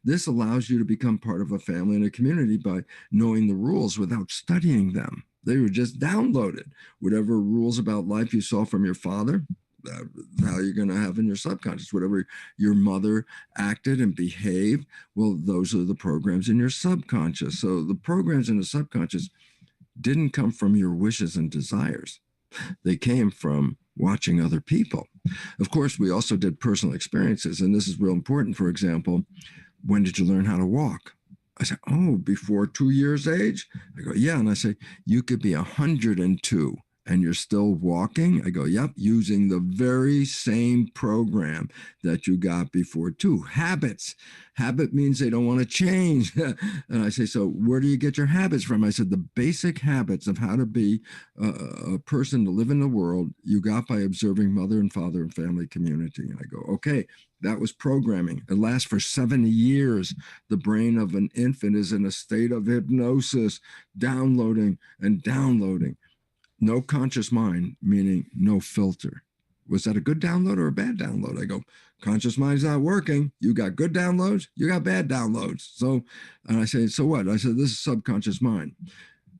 This allows you to become part of a family and a community by knowing the rules without studying them. They were just downloaded. Whatever rules about life you saw from your father, how you're going to have in your subconscious. Whatever your mother acted and behaved, well, those are the programs in your subconscious. So the programs in the subconscious didn't come from your wishes and desires. They came from watching other people. Of course, we also did personal experiences, and this is real important. For example, when did you learn how to walk? I said, oh, before 2 years age? I go, yeah. And I say, you could be 102 and you're still walking? I go, yep, using the very same program that you got before two. Habits. Habit means they don't want to change. And I say, so where do you get your habits from? I said, the basic habits of how to be a person to live in the world, you got by observing mother and father and family community. And I go, okay, that was programming. It lasts for 70 years. The brain of an infant is in a state of hypnosis, downloading and downloading. No conscious mind, meaning no filter. Was that a good download or a bad download? I go, conscious mind's not working. You got good downloads, you got bad downloads. So, and I say, so what? I said, this is subconscious mind.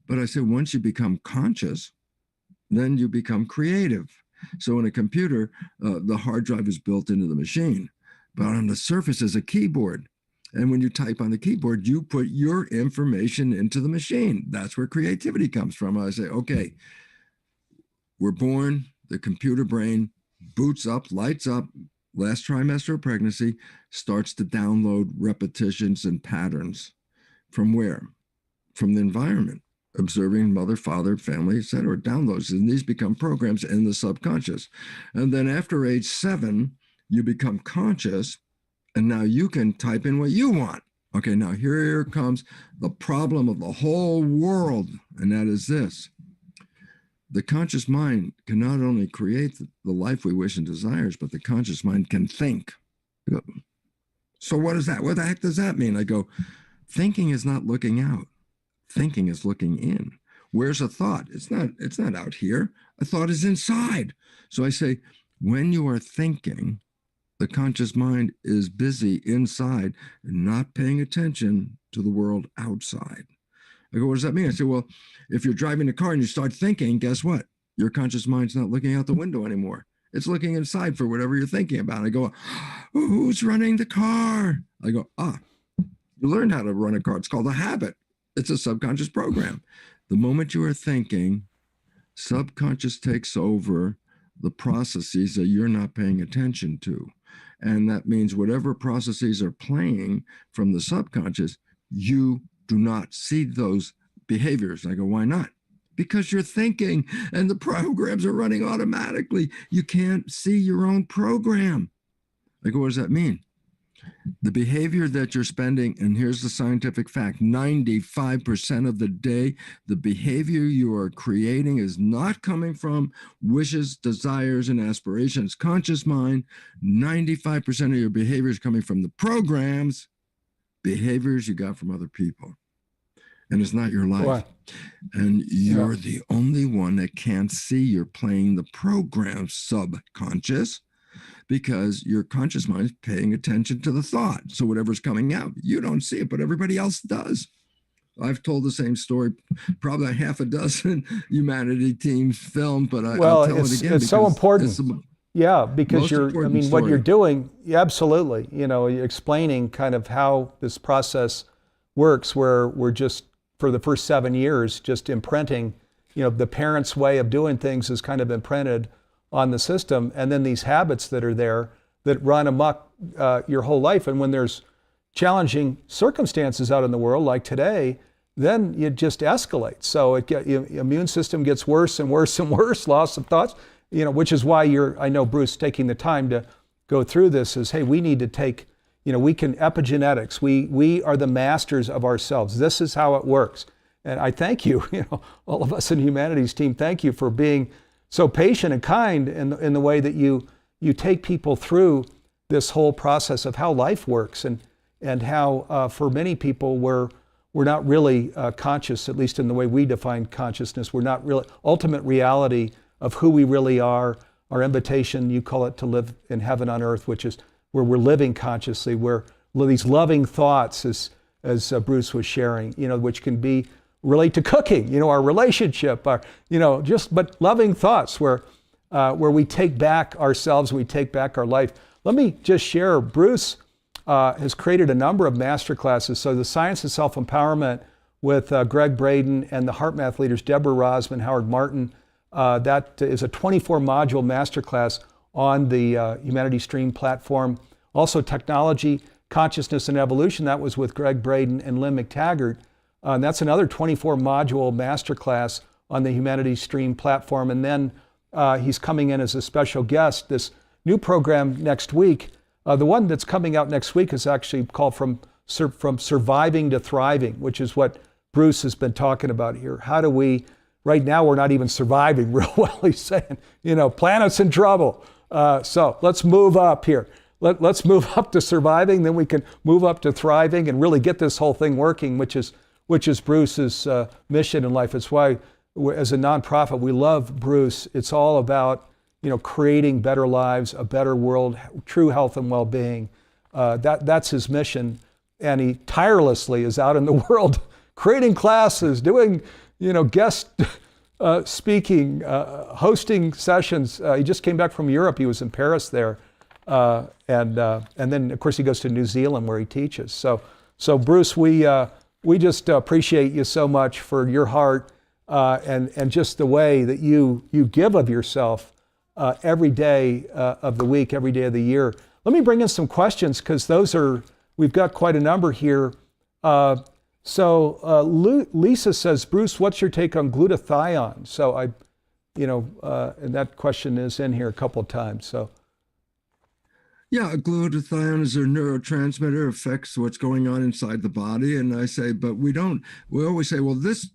But I said, once you become conscious, then you become creative. So in a computer, the hard drive is built into the machine, but on the surface is a keyboard. And when you type on the keyboard, you put your information into the machine. That's where creativity comes from. I say, okay, we're born, the computer brain boots up, lights up, last trimester of pregnancy, starts to download repetitions and patterns. From where? From the environment, observing mother, father, family, etc. Downloads, and these become programs in the subconscious. And then after age 7, you become conscious, and now you can type in what you want. Okay, now here comes the problem of the whole world, and that is this. The conscious mind can not only create the life we wish and desires, but the conscious mind can think. So what is that? What the heck does that mean? I go, thinking is not looking out. Thinking is looking in. Where's a thought? It's not out here. A thought is inside. So I say, when you are thinking, the conscious mind is busy inside and not paying attention to the world outside. I go, what does that mean? I say, well, if you're driving a car and you start thinking, guess what? Your conscious mind's not looking out the window anymore. It's looking inside for whatever you're thinking about. I go, who's running the car? I go, you learned how to run a car. It's called a habit. It's a subconscious program. The moment you are thinking, subconscious takes over the processes that you're not paying attention to. And that means whatever processes are playing from the subconscious, you do not see those behaviors. I go, why not? Because you're thinking and the programs are running automatically. You can't see your own program. I go, what does that mean? The behavior that you're spending, and here's the scientific fact, 95% of the day, the behavior you are creating is not coming from wishes, desires, and aspirations. Conscious mind, 95% of your behavior is coming from the programs, behaviors you got from other people. And it's not your life. Boy. And you're the only one that can't see you're playing the program subconscious, because your conscious mind is paying attention to the thought. So whatever's coming out, you don't see it, but everybody else does. I've told the same story, probably a half a dozen humanity teams filmed, but I'll tell it again. It's so important. Because what you're doing, absolutely, you're explaining kind of how this process works, where we're just, for the first 7 years, just imprinting, the parents' way of doing things is kind of imprinted on the system, and then these habits that are there that run amok your whole life. And when there's challenging circumstances out in the world like today, then it just escalates. So immune system gets worse and worse and worse, loss of thoughts, which is why I know Bruce taking the time to go through this is, hey, we need to take, we can epigenetics. We are the masters of ourselves. This is how it works. And I thank you, all of us in the humanities team, thank you for being so patient and kind in the way that you take people through this whole process of how life works, and how for many people we're not really conscious, at least in the way we define consciousness. We're not really ultimate reality of who we really are. Our invitation, you call it to live in heaven on earth, which is where we're living consciously, where these loving thoughts, as Bruce was sharing, which can be relate to cooking, our relationship, but loving thoughts where we take back ourselves, we take back our life. Let me just share, Bruce has created a number of master classes. So the Science of Self-Empowerment with Greg Braden and the HeartMath leaders, Deborah Rosman, Howard Martin, that is a 24-module masterclass on the Humanity Stream platform. Also Technology, Consciousness, and Evolution, that was with Greg Braden and Lynn McTaggart. And that's another 24-module masterclass on the Humanity Stream platform. And then he's coming in as a special guest. This new program next week, the one that's coming out next week is actually called From Surviving to Thriving, which is what Bruce has been talking about here. How do we, right now we're not even surviving real well, he's saying, planet's in trouble. So let's move up here. Let's move up to surviving, then we can move up to thriving and really get this whole thing working, which is Bruce's mission in life. It's why, as a nonprofit, we love Bruce. It's all about, creating better lives, a better world, true health and well-being. That's his mission, and he tirelessly is out in the world creating classes, doing, guest speaking, hosting sessions. He just came back from Europe. He was in Paris there, and then of course he goes to New Zealand where he teaches. So Bruce, we just appreciate you so much for your heart and just the way that you give of yourself every day of the week, every day of the year. Let me bring in some questions, because we've got quite a number here. Lisa says, Bruce, what's your take on glutathione? So and that question is in here a couple of times. So. Yeah, glutathione is a neurotransmitter, affects what's going on inside the body. And I say, but we always say, well, this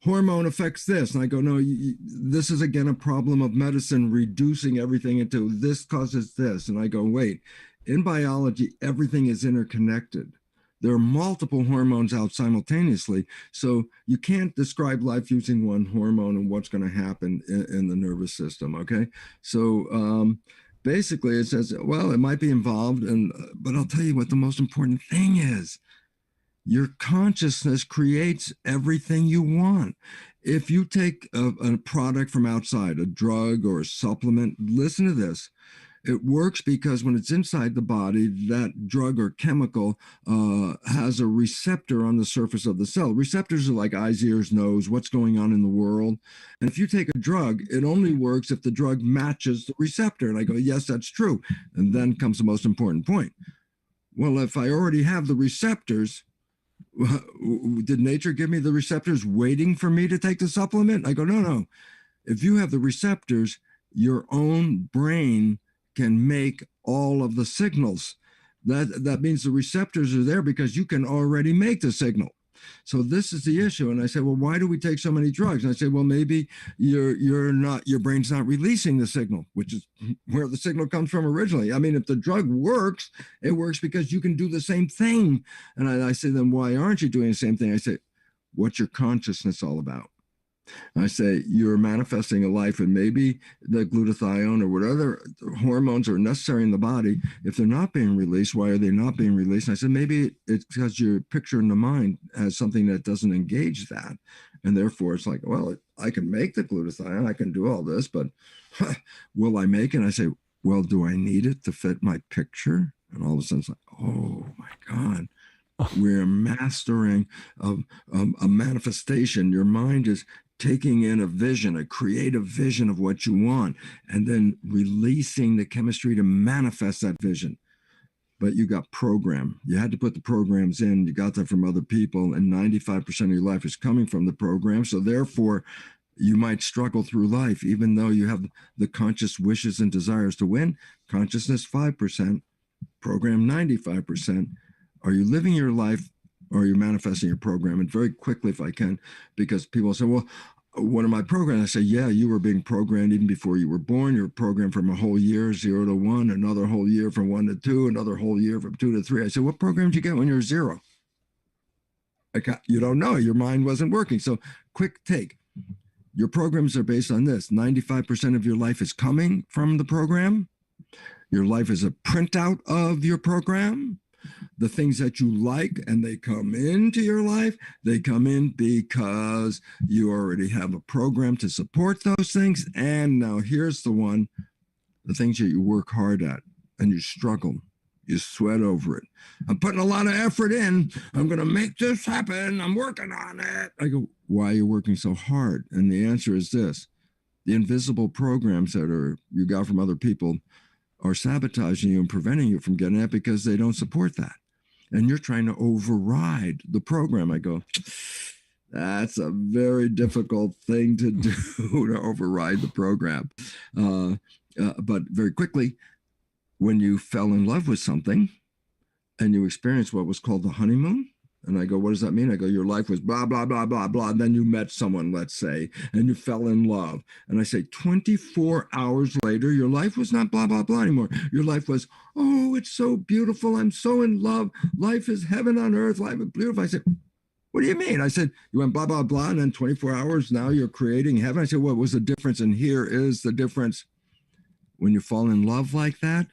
hormone affects this. And I go, no, this is again a problem of medicine reducing everything into this causes this. And I go, wait, in biology, everything is interconnected. There are multiple hormones out simultaneously. So you can't describe life using one hormone and what's going to happen in the nervous system, okay? So, basically, it says, well, it might be involved, but I'll tell you what the most important thing is. Your consciousness creates everything you want. If you take a product from outside, a drug or a supplement, listen to this. It works because when it's inside the body, that drug or chemical has a receptor on the surface of the cell. Receptors are like eyes, ears, nose, what's going on in the world. And if you take a drug, it only works if the drug matches the receptor. And I go, yes, that's true. And then comes the most important point. Well, if I already have the receptors, did nature give me the receptors waiting for me to take the supplement? I go, no. If you have the receptors, your own brain can make all of the signals. That means the receptors are there because you can already make the signal. So this is the issue. And I said, well, why do we take so many drugs? And I said, well, maybe your brain's not releasing the signal, which is where the signal comes from originally. I mean, if the drug works, it works because you can do the same thing. And I said, then why aren't you doing the same thing? I said, what's your consciousness all about? I say, you're manifesting a life, and maybe the glutathione or whatever hormones are necessary in the body, if they're not being released, why are they not being released? And I said, maybe it's because your picture in the mind has something that doesn't engage that. And therefore, it's like, well, I can make the glutathione, I can do all this, but will I make it? And I say, well, do I need it to fit my picture? And all of a sudden, it's like, oh my God. We're mastering a manifestation. Your mind is taking in a vision, a creative vision of what you want, and then releasing the chemistry to manifest that vision. But you got program. You had to put the programs in. You got that from other people, and 95% of your life is coming from the program. So therefore, you might struggle through life, even though you have the conscious wishes and desires to win. Consciousness 5%, program 95%. Are you living your life, or are you manifesting your program? And very quickly, if I can, because people say, well, what am I programmed? I say, yeah, you were being programmed even before you were born. You were programmed from a whole year, 0 to 1, another whole year from 1 to 2, another whole year from 2 to 3. I said, what program did you get when you were 0? You don't know. Your mind wasn't working. So quick take. Your programs are based on this. 95% of your life is coming from the program. Your life is a printout of your program. The things that you like and they come into your life, they come in because you already have a program to support those things. And now here's the one, the things that you work hard at and you struggle, you sweat over it. I'm putting a lot of effort in. I'm going to make this happen. I'm working on it. I go, why are you working so hard? And the answer is this: the invisible programs that you got from other people are sabotaging you and preventing you from getting it because they don't support that. And you're trying to override the program. I go, that's a very difficult thing to do, to override the program. But very quickly, when you fell in love with something and you experienced what was called the honeymoon, and I go, what does that mean? I go, your life was blah, blah, blah, blah, blah. And then you met someone, let's say, and you fell in love. And I say, 24 hours later, your life was not blah, blah, blah anymore. Your life was, oh, it's so beautiful. I'm so in love. Life is heaven on earth. Life is beautiful. I said, what do you mean? I said, you went blah, blah, blah. And then 24 hours, now you're creating heaven. I said, what was the difference? And here is the difference. When you fall in love like that,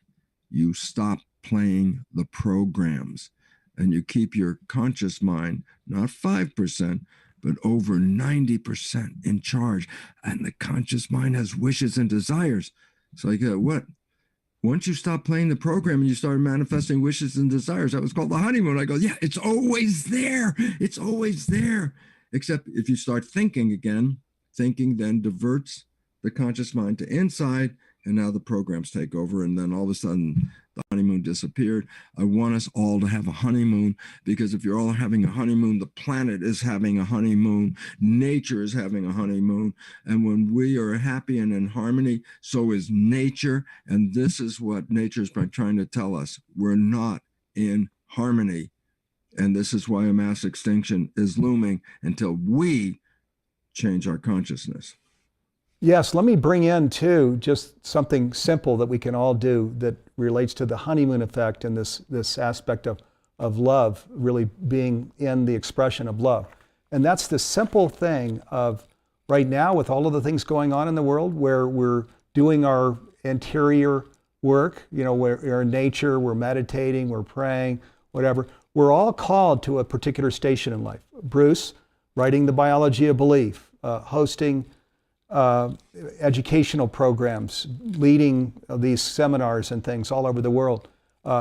you stop playing the programs. And you keep your conscious mind, not 5%, but over 90% in charge. And the conscious mind has wishes and desires. So I go, what? Once you stop playing the program and you start manifesting wishes and desires, that was called the honeymoon. I go, yeah, it's always there. It's always there. Except if you start thinking again, thinking then diverts the conscious mind to inside. And now the programs take over. And then all of a sudden, the honeymoon disappeared. I want us all to have a honeymoon, because if you're all having a honeymoon, the planet is having a honeymoon. Nature is having a honeymoon. And when we are happy and in harmony, so is nature. And this is what nature is trying to tell us. We're not in harmony. And this is why a mass extinction is looming until we change our consciousness. Yes, let me bring in too just something simple that we can all do that relates to the honeymoon effect and this aspect of love really being in the expression of love. And that's the simple thing of right now, with all of the things going on in the world where we're doing our interior work, we're in nature, we're meditating, we're praying, whatever. We're all called to a particular station in life. Bruce, writing The Biology of Belief, hosting educational programs, leading these seminars and things all over the world.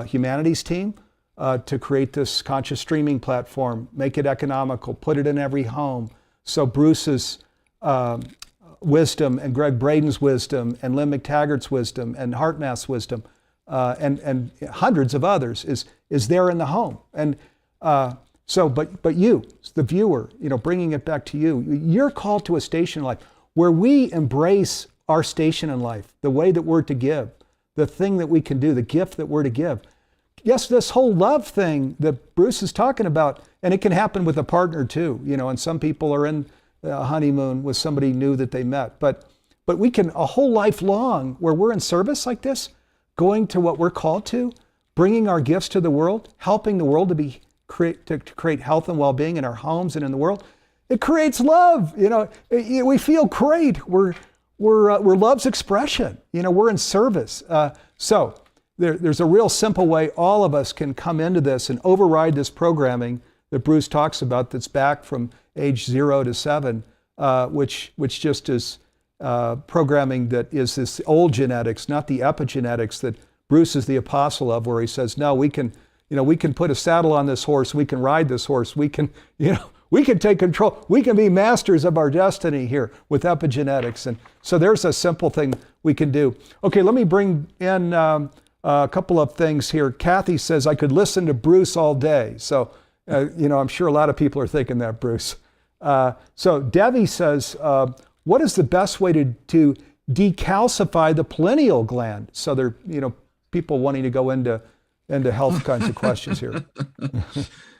Humanities team to create this conscious streaming platform, make it economical, put it in every home. So Bruce's wisdom and Greg Braden's wisdom and Lynn McTaggart's wisdom and HeartMath's wisdom and hundreds of others is there in the home. And but you, the viewer, bringing it back to you, you're called to a station in life where we embrace our station in life, the way that we're to give, the thing that we can do, the gift that we're to give. yes, this whole love thing that Bruce is talking about, and it can happen with a partner too, and some people are in a honeymoon with somebody new that they met. But we can, a whole life long, where we're in service like this, going to what we're called to, bringing our gifts to the world, helping the world to create health and well-being in our homes and in the world. It creates love. We feel great. We're love's expression. We're in service. So there's a real simple way all of us can come into this and override this programming that Bruce talks about that's back from age 0 to 7, which just is programming that is this old genetics, not the epigenetics that Bruce is the apostle of, where he says, no, we can put a saddle on this horse, we can ride this horse, we can take control, we can be masters of our destiny here with epigenetics. And so there's a simple thing we can do. Okay, let me bring in a couple of things here. Kathy says, I could listen to Bruce all day. So, I'm sure a lot of people are thinking that, Bruce. So Debbie says, what is the best way to decalcify the pineal gland? So there, people wanting to go into health kinds of questions here.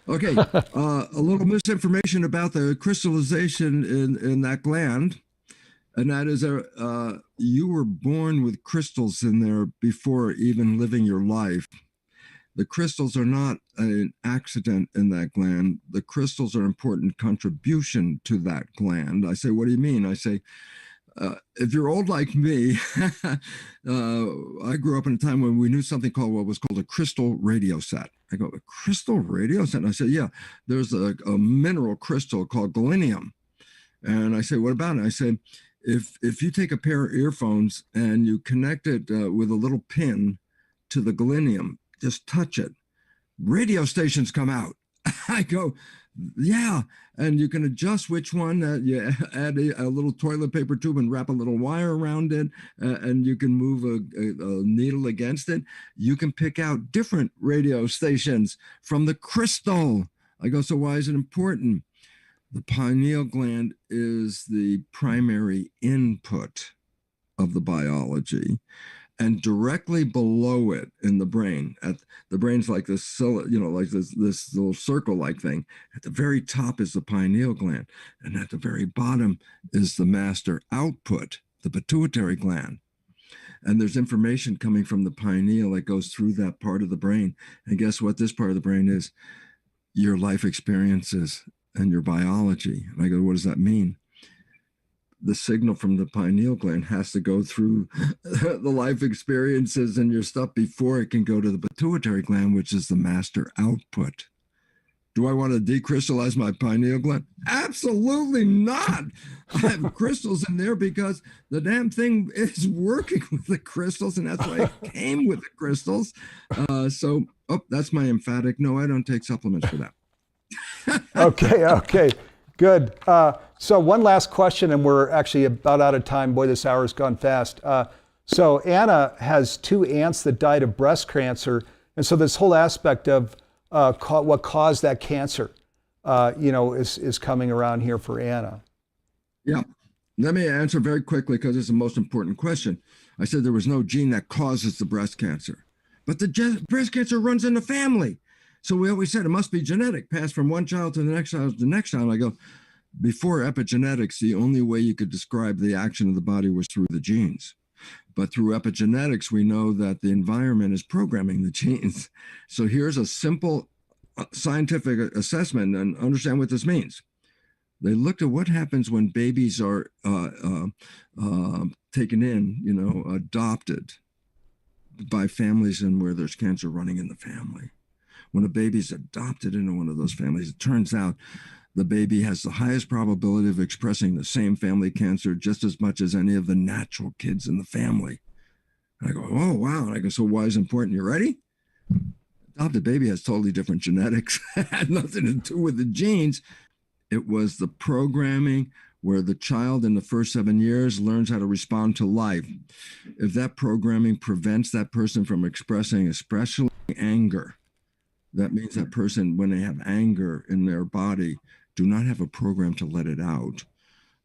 Okay, a little misinformation about the crystallization in that gland, and that is you were born with crystals in there before even living your life. The crystals are not an accident in that gland. The crystals are an important contribution to that gland. I say, what do you mean? I say, if you're old like me, I grew up in a time when we knew something called what was called a crystal radio set. I go, a crystal radio set? And I said, yeah, there's a mineral crystal called galenium. And I say, what about it? I say, if you take a pair of earphones and you connect it with a little pin to the galenium, just touch it, radio stations come out. I go, yeah, and you can adjust which one. You add a little toilet paper tube and wrap a little wire around it, and you can move a needle against it. You can pick out different radio stations from the crystal. I go, so why is it important? The pineal gland is the primary input of the biology. And directly below it in the brain, the brain's like this, like this little circle-like thing. At the very top is the pineal gland, and at the very bottom is the master output, the pituitary gland. And there's information coming from the pineal that goes through that part of the brain. And guess what this part of the brain is? Your life experiences and your biology. And I go, what does that mean? The signal from the pineal gland has to go through the life experiences and your stuff before it can go to the pituitary gland, which is the master output. Do I want to decrystallize my pineal gland? Absolutely not. I have crystals in there because the damn thing is working with the crystals, and that's why it came with the crystals. That's my emphatic no, I don't take supplements for that. Okay. Good. So one last question, and we're actually about out of time. Boy, this hour's gone fast. So Anna has 2 aunts that died of breast cancer. And so this whole aspect of what caused that cancer, is coming around here for Anna. Yeah. Let me answer very quickly because it's the most important question. I said there was no gene that causes the breast cancer, but the breast cancer runs in the family. So we always said it must be genetic, passed from one child to the next child to the next child. I go, before epigenetics, the only way you could describe the action of the body was through the genes. But through epigenetics, we know that the environment is programming the genes. So here's a simple scientific assessment, and understand what this means. They looked at what happens when babies are taken in, adopted by families and where there's cancer running in the family. When a baby's adopted into one of those families, it turns out the baby has the highest probability of expressing the same family cancer just as much as any of the natural kids in the family. And I go, oh, wow. And I go, so why is it important? You ready? Adopted baby has totally different genetics. It had nothing to do with the genes. It was the programming where the child in the first 7 years learns how to respond to life. If that programming prevents that person from expressing especially anger, that means that person, when they have anger in their body, do not have a program to let it out.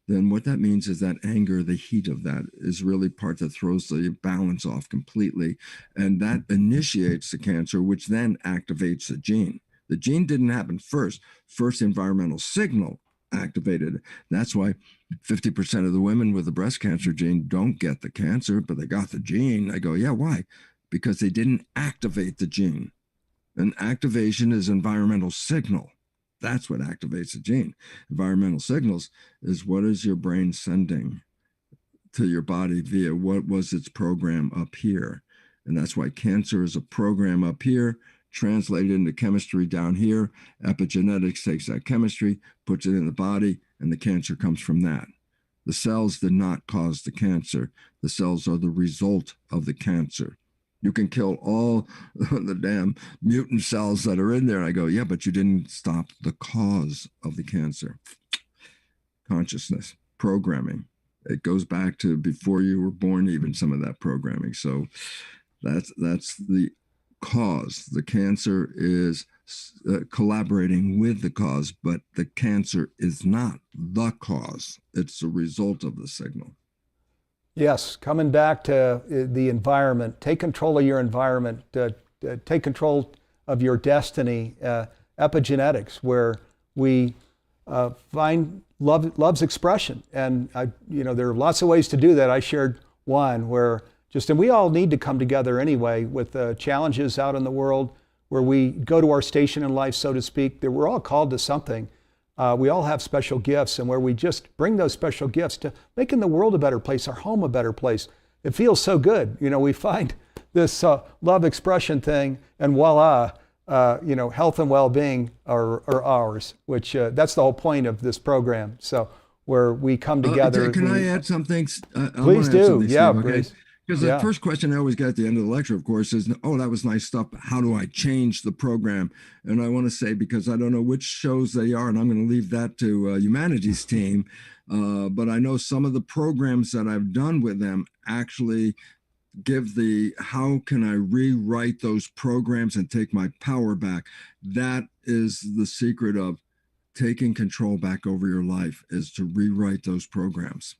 then what that means is that anger, the heat of that is really part that throws the balance off completely. And that initiates the cancer, which then activates the gene. The gene didn't happen first. First environmental signal activated. That's why 50% of the women with the breast cancer gene don't get the cancer, but they got the gene. I go, yeah, why? Because they didn't activate the gene. And activation is environmental signal. That's what activates the gene. Environmental signals is what is your brain sending to your body via what was its program up here. And that's why cancer is a program up here, translated into chemistry down here. Epigenetics takes that chemistry, puts it in the body, and the cancer comes from that. The cells did not cause the cancer. The cells are the result of the cancer. You can kill all the damn mutant cells that are in there. I go, yeah, but you didn't stop the cause of the cancer. Consciousness, programming. It goes back to before you were born, even some of that programming. So that's the cause. The cancer is collaborating with the cause, but the cancer is not the cause. It's the result of the signal. Yes, coming back to the environment, take control of your environment, take control of your destiny, epigenetics, where we find love's expression. And there are lots of ways to do that. I shared one where and we all need to come together anyway with the challenges out in the world where we go to our station in life, so to speak, that we're all called to something. We all have special gifts, and where we just bring those special gifts to making the world a better place, our home a better place. It feels so good. We find this love expression thing, and voila, health and well-being are ours, which that's the whole point of this program. So where we come together. Can I add something? Please do. Yeah, please. Because the first question I always get at the end of the lecture, of course, is, oh, that was nice stuff. How do I change the program? And I want to say, because I don't know which shows they are, and I'm going to leave that to Humanity's team, but I know some of the programs that I've done with them actually give how can I rewrite those programs and take my power back? That is the secret of taking control back over your life, is to rewrite those programs.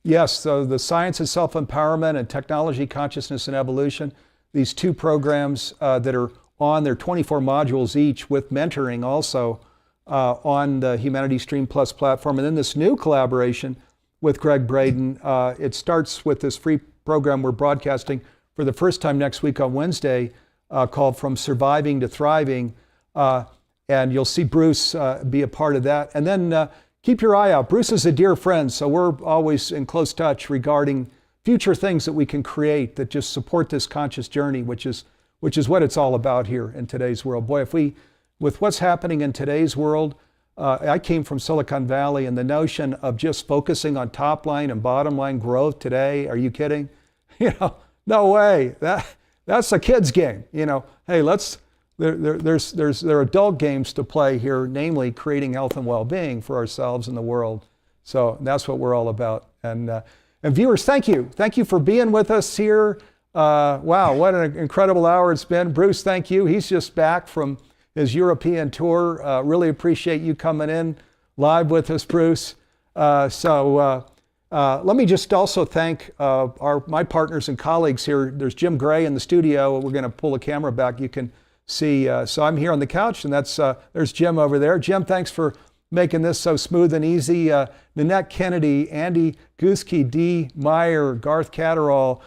Yes, so the Science of Self-Empowerment and Technology, Consciousness, and Evolution, these two programs that are on, they're 24 modules each with mentoring also on the Humanity Stream Plus platform. And then this new collaboration with Greg Braden, it starts with this free program we're broadcasting for the first time next week on Wednesday called From Surviving to Thriving. And you'll see Bruce be a part of that. And then keep your eye out. Bruce is a dear friend, so we're always in close touch regarding future things that we can create that just support this conscious journey, which is what it's all about here in today's world. Boy, with what's happening in today's world, I came from Silicon Valley, and the notion of just focusing on top line and bottom line growth today, are you kidding? No way. That's a kid's game. Hey, there are adult games to play here, namely creating health and well-being for ourselves and the world. So that's what we're all about. And viewers, thank you. Thank you for being with us here. Wow, what an incredible hour it's been. Bruce, thank you. He's just back from his European tour. Really appreciate you coming in live with us, Bruce. Let me just also thank my partners and colleagues here. There's Jim Gray in the studio. We're going to pull the camera back. You can see, so I'm here on the couch, and there's Jim over there. Jim, thanks for making this so smooth and easy. Nanette Kennedy, Andy Guski, Dee Meyer, Garth Catterall,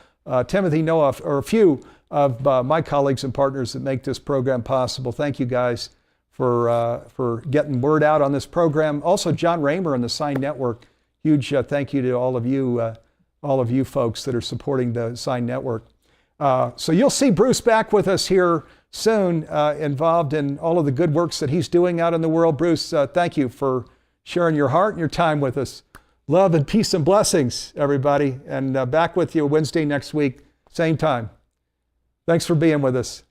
Timothy Noah, or a few of my colleagues and partners that make this program possible. Thank you guys for getting word out on this program. Also, John Raymer and the Sign Network. Huge thank you to all of you folks that are supporting the Sign Network. So you'll see Bruce back with us here soon, involved in all of the good works that he's doing out in the world. Bruce, thank you for sharing your heart and your time with us. Love and peace and blessings, everybody. And back with you Wednesday next week, same time. Thanks for being with us.